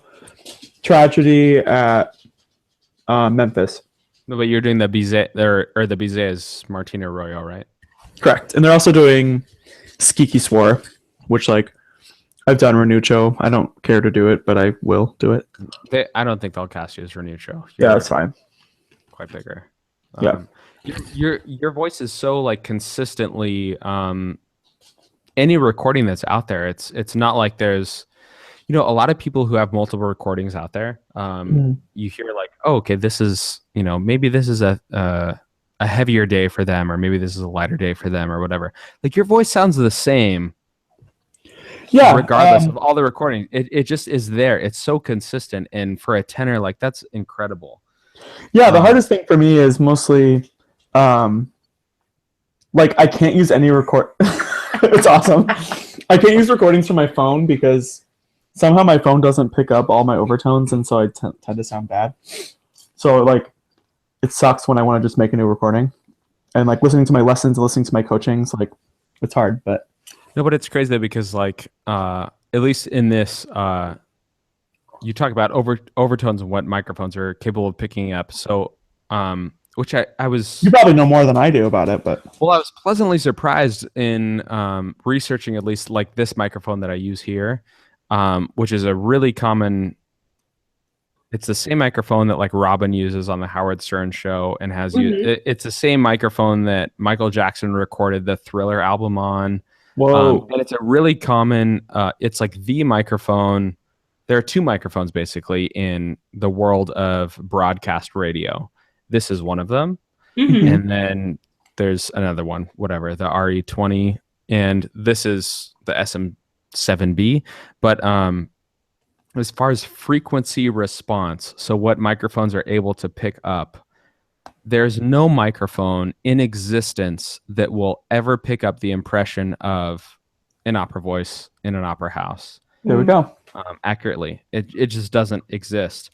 Tragedy at Memphis. No, but you're doing the Bizet or the Bizet is Martina Arroyo, right? Correct. And they're also doing Skiki Swore, which like I've done Renuccio. I don't care to do it, but I will do it. I don't think they'll cast you as Renuccio. Yeah, that's fine. Quite bigger. Yeah. Your voice is so like consistently any recording that's out there. It's not like there's a lot of people who have multiple recordings out there. You hear like, oh, okay, this is maybe this is a heavier day for them, or maybe this is a lighter day for them, or whatever. Like your voice sounds the same. Yeah. Regardless of all the recording, it just is there. It's so consistent, and for a tenor, like that's incredible. Yeah, the hardest thing for me is mostly, like I can't use any record. It's awesome. I can't use recordings from my phone because somehow my phone doesn't pick up all my overtones, and so I tend to sound bad. So like, it sucks when I want to just make a new recording, and like listening to my lessons, listening to my coachings, like it's hard. But no, but it's crazy though, because like at least in this, you talk about overtones and what microphones are capable of picking up. So, which I was... You probably know more than I do about it, but... Well, I was pleasantly surprised in researching at least like this microphone that I use here, which is a really common... It's the same microphone that like Robin uses on the Howard Stern show and has used. It's the same microphone that Michael Jackson recorded the Thriller album on. Whoa. And it's a really common... it's like the microphone... There are two microphones basically in the world of broadcast radio. This is one of them. And then there's another one, whatever, the RE20. And this is the SM7B. But as far as frequency response, so what microphones are able to pick up, there's no microphone in existence that will ever pick up the impression of an opera voice in an opera house. There we go. Accurately. It just doesn't exist.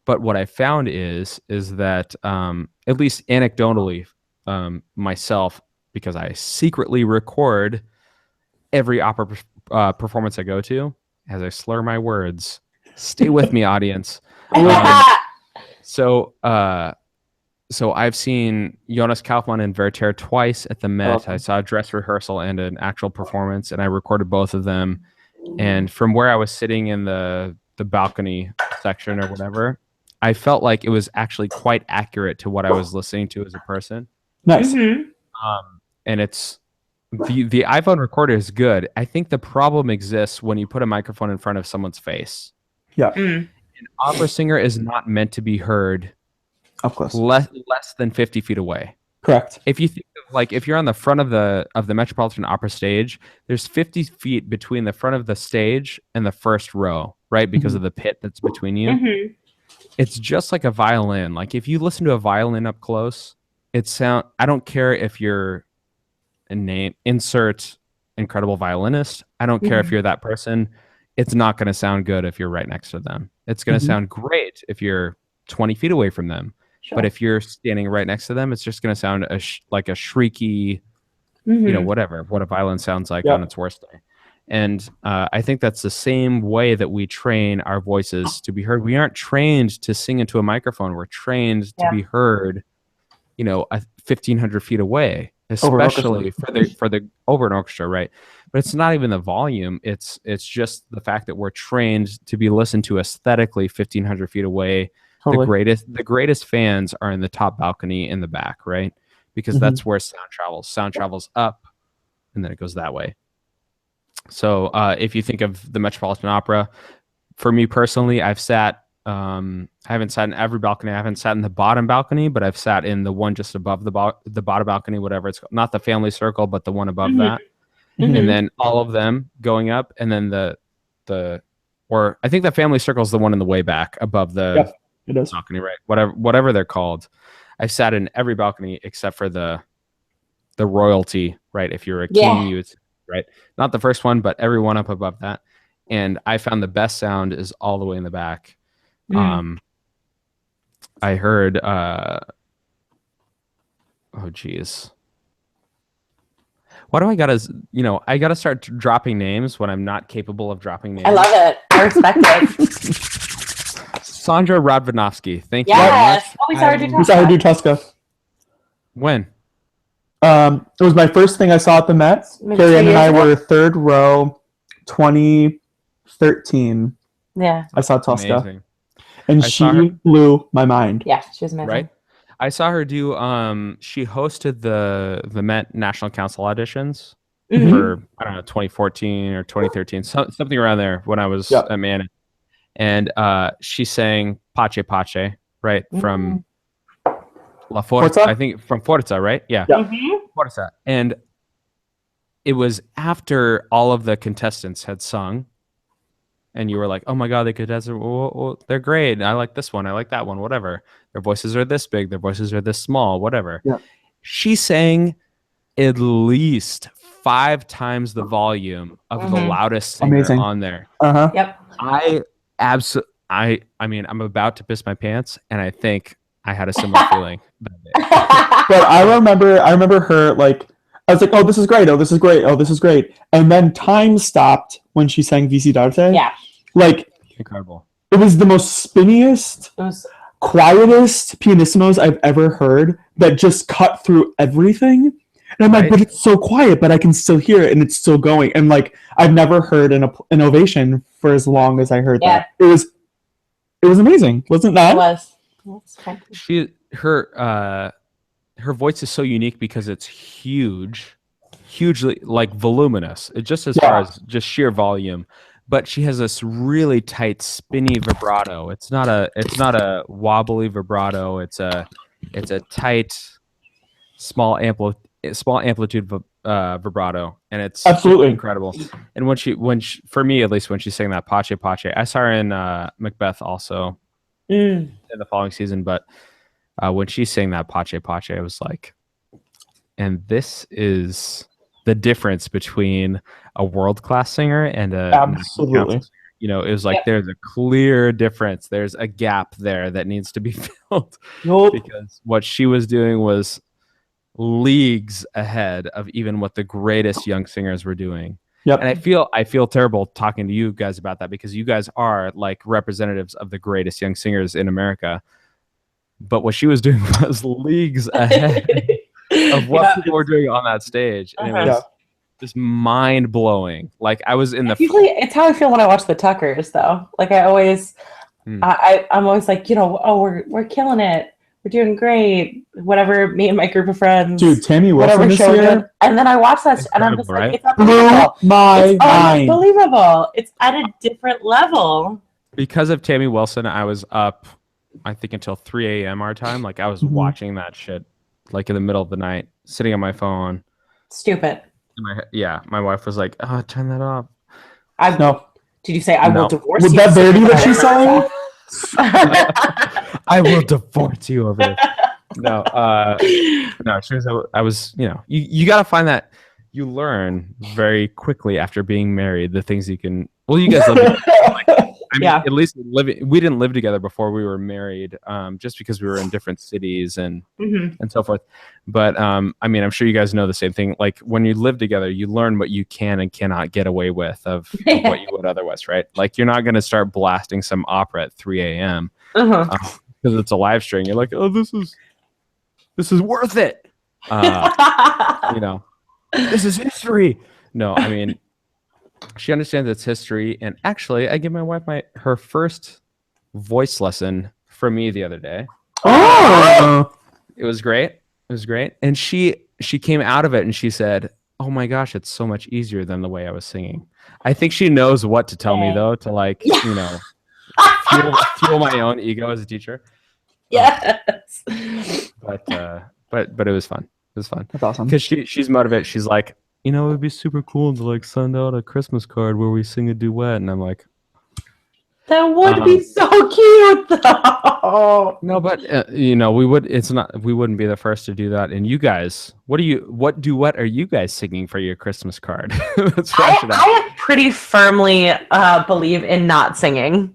But what I found is that at least anecdotally, myself, because I secretly record every opera performance I go to, as I slur my words. Stay with me, audience. So I've seen Jonas Kaufmann and Werther twice at the Met. Awesome. I saw a dress rehearsal and an actual performance, and I recorded both of them. And from where I was sitting in the balcony section or whatever, I felt like it was actually quite accurate to what I was listening to as a person. Nice. And it's the iPhone recorder is good. I think the problem exists when you put a microphone in front of someone's face. Yeah. An opera singer is not meant to be heard Up close. less than 50 feet away. Correct. If you think of like if you're on the front of the Metropolitan Opera stage, there's 50 feet between the front of the stage and the first row, right? Because of the pit that's between you. It's just like a violin. Like if you listen to a violin up close, I don't care if you're a name, insert incredible violinist. I don't care if you're that person. It's not going to sound good if you're right next to them. It's going to sound great if you're 20 feet away from them. Sure. But if you're standing right next to them, it's just going to sound like a shrieky, whatever, what a violin sounds like on its worst day. And I think that's the same way that we train our voices to be heard. We aren't trained to sing into a microphone. We're trained to be heard, 1,500 feet away, especially for the over an orchestra, right? But it's not even the volume. It's just the fact that we're trained to be listened to aesthetically 1,500 feet away. Totally. The greatest fans are in the top balcony in the back, right? Because that's where sound travels. Sound travels up and then it goes that way. So if you think of the Metropolitan Opera, for me personally, I've sat. I haven't sat in every balcony. I haven't sat in the bottom balcony, but I've sat in the one just above the bottom balcony, whatever it's called. Not the family circle, but the one above that. And then all of them going up, and then or I think the family circle is the one in the way back above the it is. balcony, right? Whatever they're called. I've sat in every balcony except for the royalty, right? If you're a king, you would, right? Not the first one, but every one up above that. And I found the best sound is all the way in the back. I heard oh geez. Why do I gotta start dropping names when I'm not capable of dropping names? I love it. I respect it. Sandra Radvanovsky. Thank you Yes. very much. Oh, we saw her do We saw her do Tosca. When? It was my first thing I saw at the Met. Maybe Carrie 2 Ann and years I ago? were third row, 2013. Yeah. I saw Tosca. Amazing. And I saw her- she blew my mind. Yeah, she was amazing. Right? I saw her do she hosted the Met National Council auditions for I don't know 2014 or 2013, something around there when I was a man. And she sang Pace Pace, right? From La Forza, I think from Forza, right? Yeah. Forza. And it was after all of the contestants had sung, and you were like, oh my God, the contestants, they're great. I like this one. I like that one, whatever. Their voices are this big. Their voices are this small, whatever. Yeah. She sang at least 5 times the volume of the loudest singer on there. Yep. I mean, I'm about to piss my pants, and I think I had a similar feeling that day. But I remember her, like, I was like, oh, this is great. Oh, this is great. Oh, this is great. And then time stopped when she sang Visidarte. Yeah. Like, Incredible. it was the most spinniest, quietest pianissimos I've ever heard that just cut through everything. And I'm like, but it's so quiet, but I can still hear it, and it's still going. And like, I've never heard an ovation for as long as I heard that. It was amazing, wasn't that? It was. Her voice is so unique because it's hugely like voluminous. It just as far as just sheer volume, but she has this really tight, spinny vibrato. It's not a wobbly vibrato. It's a tight, small amplitude vibrato, and it's absolutely incredible. And when she for me at least, when she sang that Pace Pace, I saw her in Macbeth also in the following season, but when she sang that Pace Pace, I was like, and this is the difference between a world-class singer and a absolutely. You know, it was like there's a clear difference. There's a gap there that needs to be filled because what she was doing was leagues ahead of even what the greatest young singers were doing. And I feel terrible talking to you guys about that because you guys are like representatives of the greatest young singers in America. But what she was doing was leagues ahead of what people were doing on that stage. And it was just mind blowing. Like I was in the usually it's how I feel when I watch the Tuckers though. Like I always I'm always like, you know, oh we're killing it. We're doing great. Whatever, me and my group of friends. Dude, Tammy Wilson this year. And then I watch that and I'm just like, it's unbelievable. It's unbelievable. It's at a different level. Because of Tammy Wilson, I was up, I think, until 3 a.m. our time. Like I was watching that shit like in the middle of the night, sitting on my phone. Stupid. My wife was like, oh, turn that off. No. Did you say I will divorce you? Was that Verdi that she sang? I will divorce you over this. No, she was, I was, you know, you got to find that you learn very quickly after being married, the things you can, well, you guys live together. I mean, at least we didn't live together before we were married, just because we were in different cities and so forth. But I mean, I'm sure you guys know the same thing. Like when you live together, you learn what you can and cannot get away with of what you would otherwise, right? Like you're not going to start blasting some opera at 3 a.m. Because it's a live stream. You're like, oh, this is worth it. You know, this is history. No, I mean, she understands its history. And actually, I gave my wife her first voice lesson from me the other day. Oh, it was great. It was great. And she came out of it and she said, oh my gosh, it's so much easier than the way I was singing. I think she knows what to tell me though, to like, you know, fuel my own ego as a teacher. Yes. But it was fun. It was fun. That's awesome. Because she's motivated. She's like, you know, it'd be super cool to like send out a Christmas card where we sing a duet. And I'm like, that would be so cute though. no, but you know, we wouldn't be the first to do that. And you guys, what duet are you guys singing for your Christmas card? Let's thrash it out. I pretty firmly believe in not singing,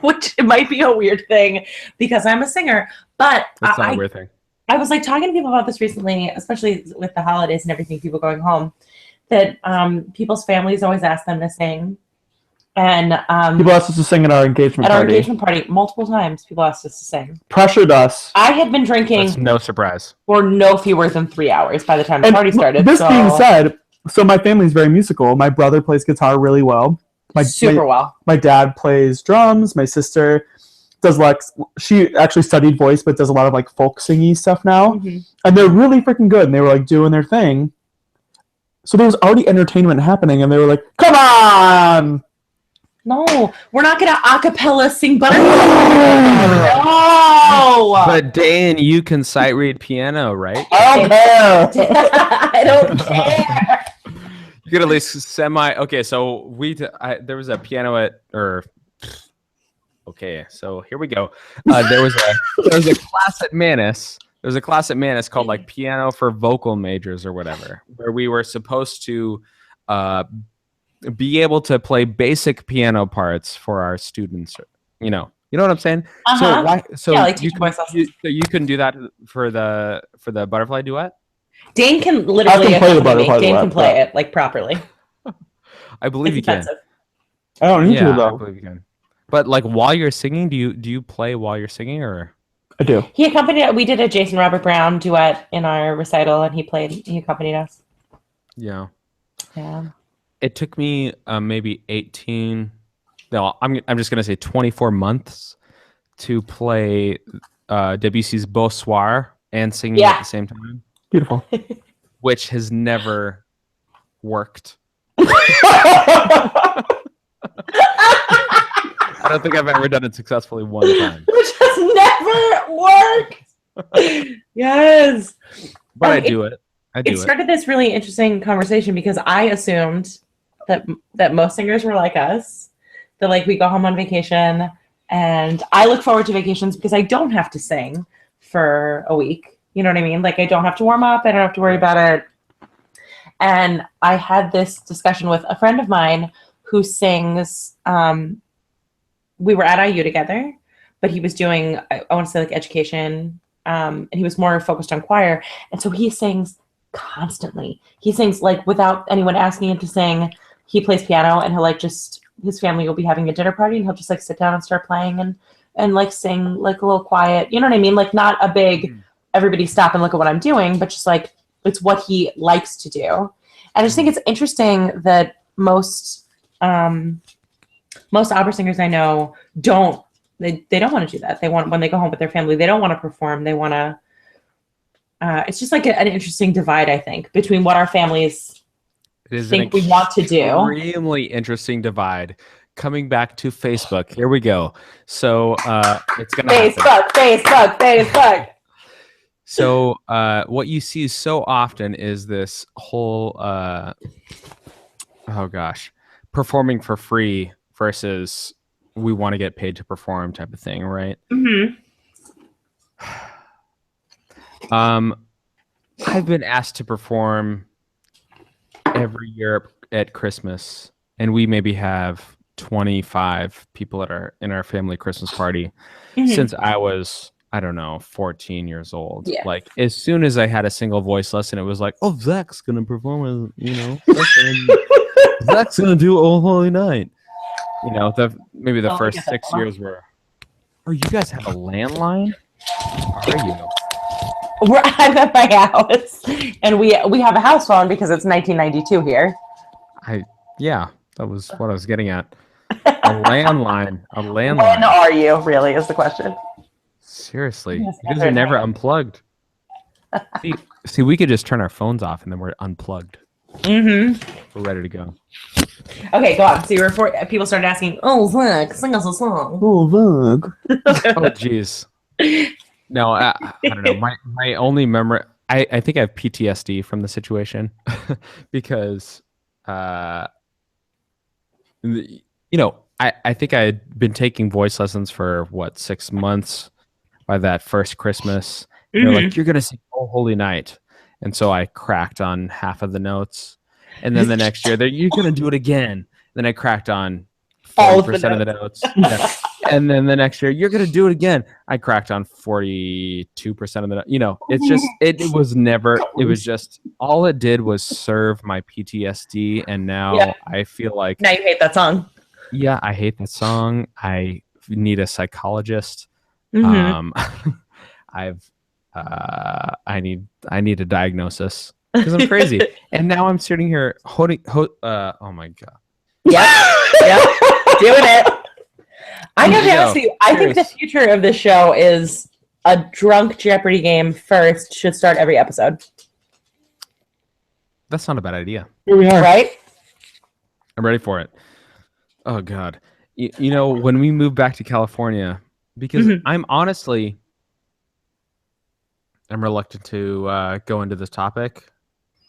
which might be a weird thing because I'm a singer. But That's not a weird thing. I was like talking to people about this recently, especially with the holidays and everything, people going home, that people's families always ask them to sing. And people asked us to sing at our engagement party. At our engagement party, multiple times, people asked us to sing. Pressured us. I had been drinking. That's no surprise. For no fewer than 3 hours by the time the party started. This being said, so my family's very musical. My brother plays guitar really well. Super well. My dad plays drums. My sister does she actually studied voice, but does a lot of like folk singy stuff now. Mm-hmm. And they're really freaking good. And they were like doing their thing. So there was already entertainment happening, and they were like, "Come on!" No, we're not gonna acapella sing Butterfly. No. But Dan, you can sight read piano, right? I don't care. I don't care. You could at least Okay, so there was a piano Okay, so here we go. There was a class at Manus. There was a class at Manus called like Piano for Vocal Majors or whatever, where we were supposed to be able to play basic piano parts for our students. You know what I'm saying? Uh-huh. So like you couldn't do that for the butterfly duet? Dane can literally play the butterfly Dane duet, can play it like properly. I believe you can. I don't need to though. I believe you can. But like while you're singing, do you play while you're singing or? I do. He accompanied. We did a Jason Robert Brown duet in our recital, and he accompanied us. Yeah. Yeah. It took me maybe 18. No, I'm just gonna say 24 months to play Debussy's Beau Soir and singing at the same time. Beautiful. Which has never worked. I don't think I've ever done it successfully one time. Which has never worked. Yes. But I do it. It started this really interesting conversation because I assumed that most singers were like us. That like we go home on vacation, and I look forward to vacations because I don't have to sing for a week. You know what I mean? Like I don't have to warm up. I don't have to worry about it. And I had this discussion with a friend of mine who sings. We were at IU together, but he was doing, I want to say like education, and he was more focused on choir. And so he sings constantly. He sings like without anyone asking him to sing. He plays piano, and he'll like just, his family will be having a dinner party, and he'll just like sit down and start playing and like sing like a little quiet. You know what I mean? Like not a big, everybody stop and look at what I'm doing, but just like it's what he likes to do. And I just think it's interesting that most opera singers I know don't want to do that. They want, when they go home with their family, they don't want to perform. They want to, it's just like an interesting divide, I think, between what our families think we want to do. Extremely interesting divide. Coming back to Facebook. Here we go. So it's going to Facebook. So what you see so often is this whole, performing for free versus we want to get paid to perform type of thing, right? Mm-hmm. I've been asked to perform every year at Christmas, and we maybe have 25 people in our family Christmas party since I was, I don't know, 14 years old. Yeah. Like as soon as I had a single voice lesson, it was like, oh, Zach's gonna perform, Zach's gonna do Oh Holy Night. You know, maybe the first 6 years were. Oh, you guys have a landline? How are you? I'm at my house, and we have a house phone because it's 1992 here. Yeah, that was what I was getting at. A landline. When are you, really, is the question. Seriously. You guys are never unplugged. See, we could just turn our phones off and then we're unplugged. Mm-hmm. We're ready to go. Okay, go on. So you were people started asking, "Oh, Zach, sing us a song." Oh, Vogue. Oh, jeez. No, I don't know. My only memory. I think I have PTSD from the situation because, I think I had been taking voice lessons for 6 months by that first Christmas. They're like, "You're gonna sing Oh Holy Night," and so I cracked on half of the notes. And then the next year, you're gonna do it again. Then I cracked on 40% of the notes. Yeah. And then the next year, you're gonna do it again. I cracked on 42% of the notes. It's just it was never. It was just all it did was serve my PTSD, and now I feel like now you hate that song. Yeah, I hate that song. I need a psychologist. Mm-hmm. I need a diagnosis because I'm crazy. And now I'm sitting here holding. Oh my god. Yep. Doing it. I gotta be honest with you. I think the future of this show is a drunk Jeopardy game first should start every episode. That's not a bad idea. Here we are. Right? I'm ready for it. Oh god. When we move back to California, because I'm reluctant to go into this topic,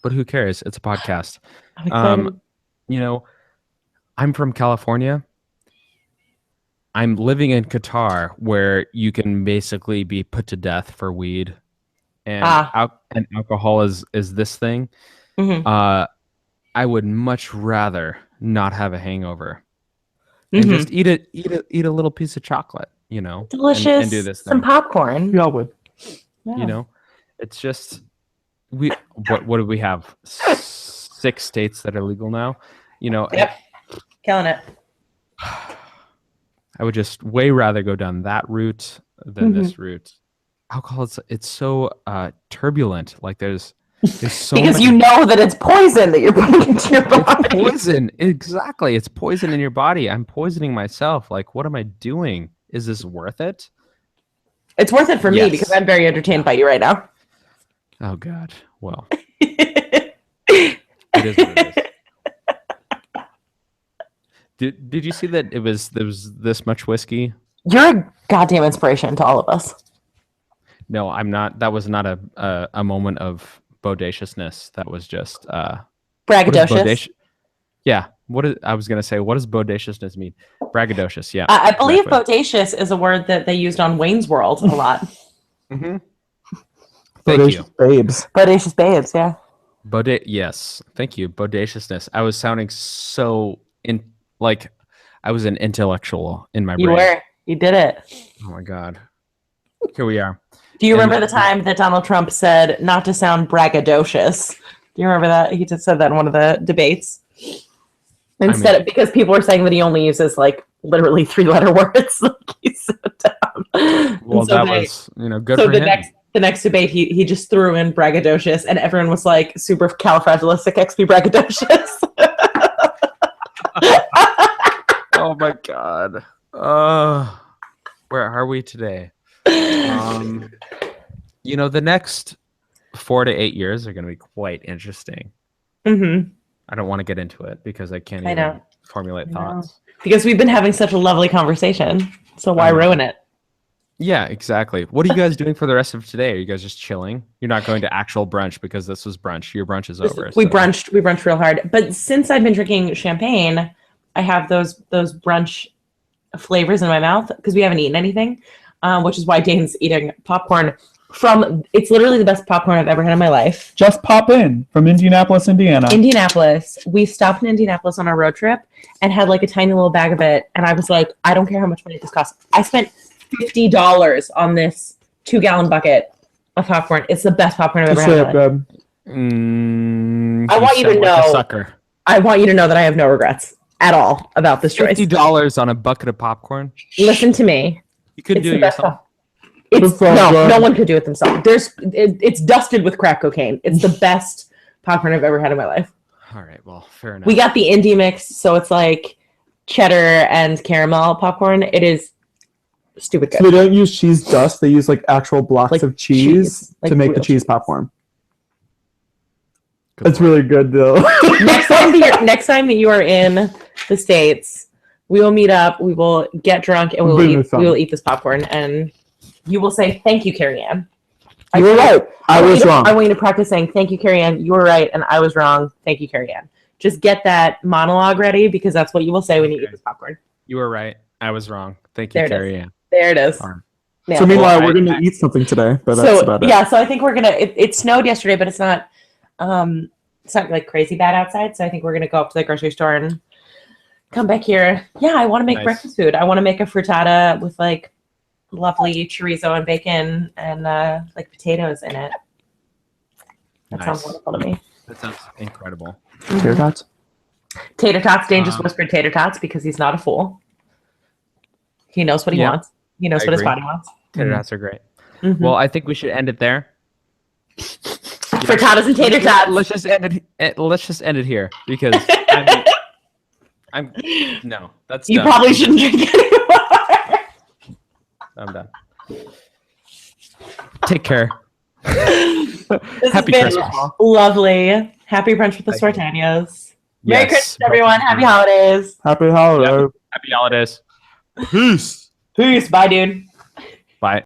but who cares? It's a podcast. I'm from California. I'm living in Qatar, where you can basically be put to death for weed, and alcohol is this thing. I would much rather not have a hangover and just eat a little piece of chocolate, delicious, and do this thing. some popcorn. We all would. Yeah. It's just what do we have? 6 states that are legal now. Yep. Killing it. I would just way rather go down that route than this route. Alcohol, it's so turbulent. Like there's so because you know that it's poison that you're putting into your body. It's poison, exactly. It's poison in your body. I'm poisoning myself. Like, what am I doing? Is this worth it? It's worth it for me because I'm very entertained by you right now. Oh God. Well, it is what it is. Did you see that there was this much whiskey? You're a goddamn inspiration to all of us. No, I'm not. That was not a moment of bodaciousness. That was just braggadocious. Yeah. I was gonna say? What does bodaciousness mean? Braggadocious. Yeah. I believe bodacious is a word that they used on Wayne's World a lot. Thank Bodacious you. Babes. Bodacious babes. Yeah. Yes. Thank you. Bodaciousness. I was sounding so like I was an intellectual in my brain. You were. You did it. Oh my God. Here we are. Do you remember the time that Donald Trump said not to sound braggadocious? Do you remember that? He just said that in one of the debates. Because people were saying that he only uses like literally 3-letter words. Like he's so dumb. Well, that was good for him. The next debate, he just threw in braggadocious, and everyone was like super califragilisticexpialidocious. Oh my God. Where are we today? The next 4 to 8 years are going to be quite interesting. I don't want to get into it because I can't even formulate thoughts. Because we've been having such a lovely conversation. So why ruin it? Yeah, exactly. What are you guys doing for the rest of today? Are you guys just chilling? You're not going to actual brunch because this was brunch. Your brunch is over. We brunched real hard. But since I've been drinking champagne, I have those brunch flavors in my mouth because we haven't eaten anything, which is why Dane's eating popcorn it's literally the best popcorn I've ever had in my life. Just pop in from Indianapolis, Indiana. We stopped in Indianapolis on our road trip and had like a tiny little bag of it. And I was like, I don't care how much money this costs. I spent $50 on this 2-gallon bucket of popcorn. It's the best popcorn I've ever had. I want you to know. Sucker. I want you to know that I have no regrets at all about this choice. $50 on a bucket of popcorn. Listen to me. You couldn't do it yourself. No one could do it themselves. It's dusted with crack cocaine. It's the best popcorn I've ever had in my life. All right, well, fair enough. We got the indie mix, so it's like cheddar and caramel popcorn. It is Stupid So good. they don't use cheese dust. They use like actual blocks Like of cheese like to make the real cheese popcorn. Good It's lord. really good though. next time that you are in the States, we will meet up. We will get drunk and Bring this on. we will eat this popcorn, and you will say thank you, Carrie Ann. You were right. I was wrong. I want you to practice saying thank you, Carrie Ann. You were right, and I was wrong. Thank you, Carrie Ann. Just get that monologue ready because that's what you will say when you eat Okay. this popcorn. You were right. I was wrong. Thank you, There it Carrie is. Ann. There it is. Darn. Nailed So it. meanwhile, Well, we're gonna eat something today, but that's about it. Yeah, so I think we're gonna. It snowed yesterday, but it's not like crazy bad outside. So I think we're gonna go up to the grocery store and come back here. Yeah, I want to make Nice. breakfast food. I want to make a frittata with like lovely chorizo and bacon and like potatoes in it. That sounds Nice. wonderful to me. That sounds incredible. Tater tots. Tater tots, Dane just Um, whispered tater tots because he's not a fool. He knows what he Yeah, wants. He knows I what his agree. body wants. Tater tots are great. Mhm. Well, I think we should end it there. Frittatas and tater tots. Let's just end it. Let's just end it here because I'm no. That's You done. probably shouldn't drink anymore. I'm done. Take care. This has Happy been Christmas. lovely. Happy brunch with the Thank you. suartanos. Merry Yes. Christmas, everyone. Happy holidays. Happy holiday. Happy holidays. Peace. Peace. Bye, dude. Bye.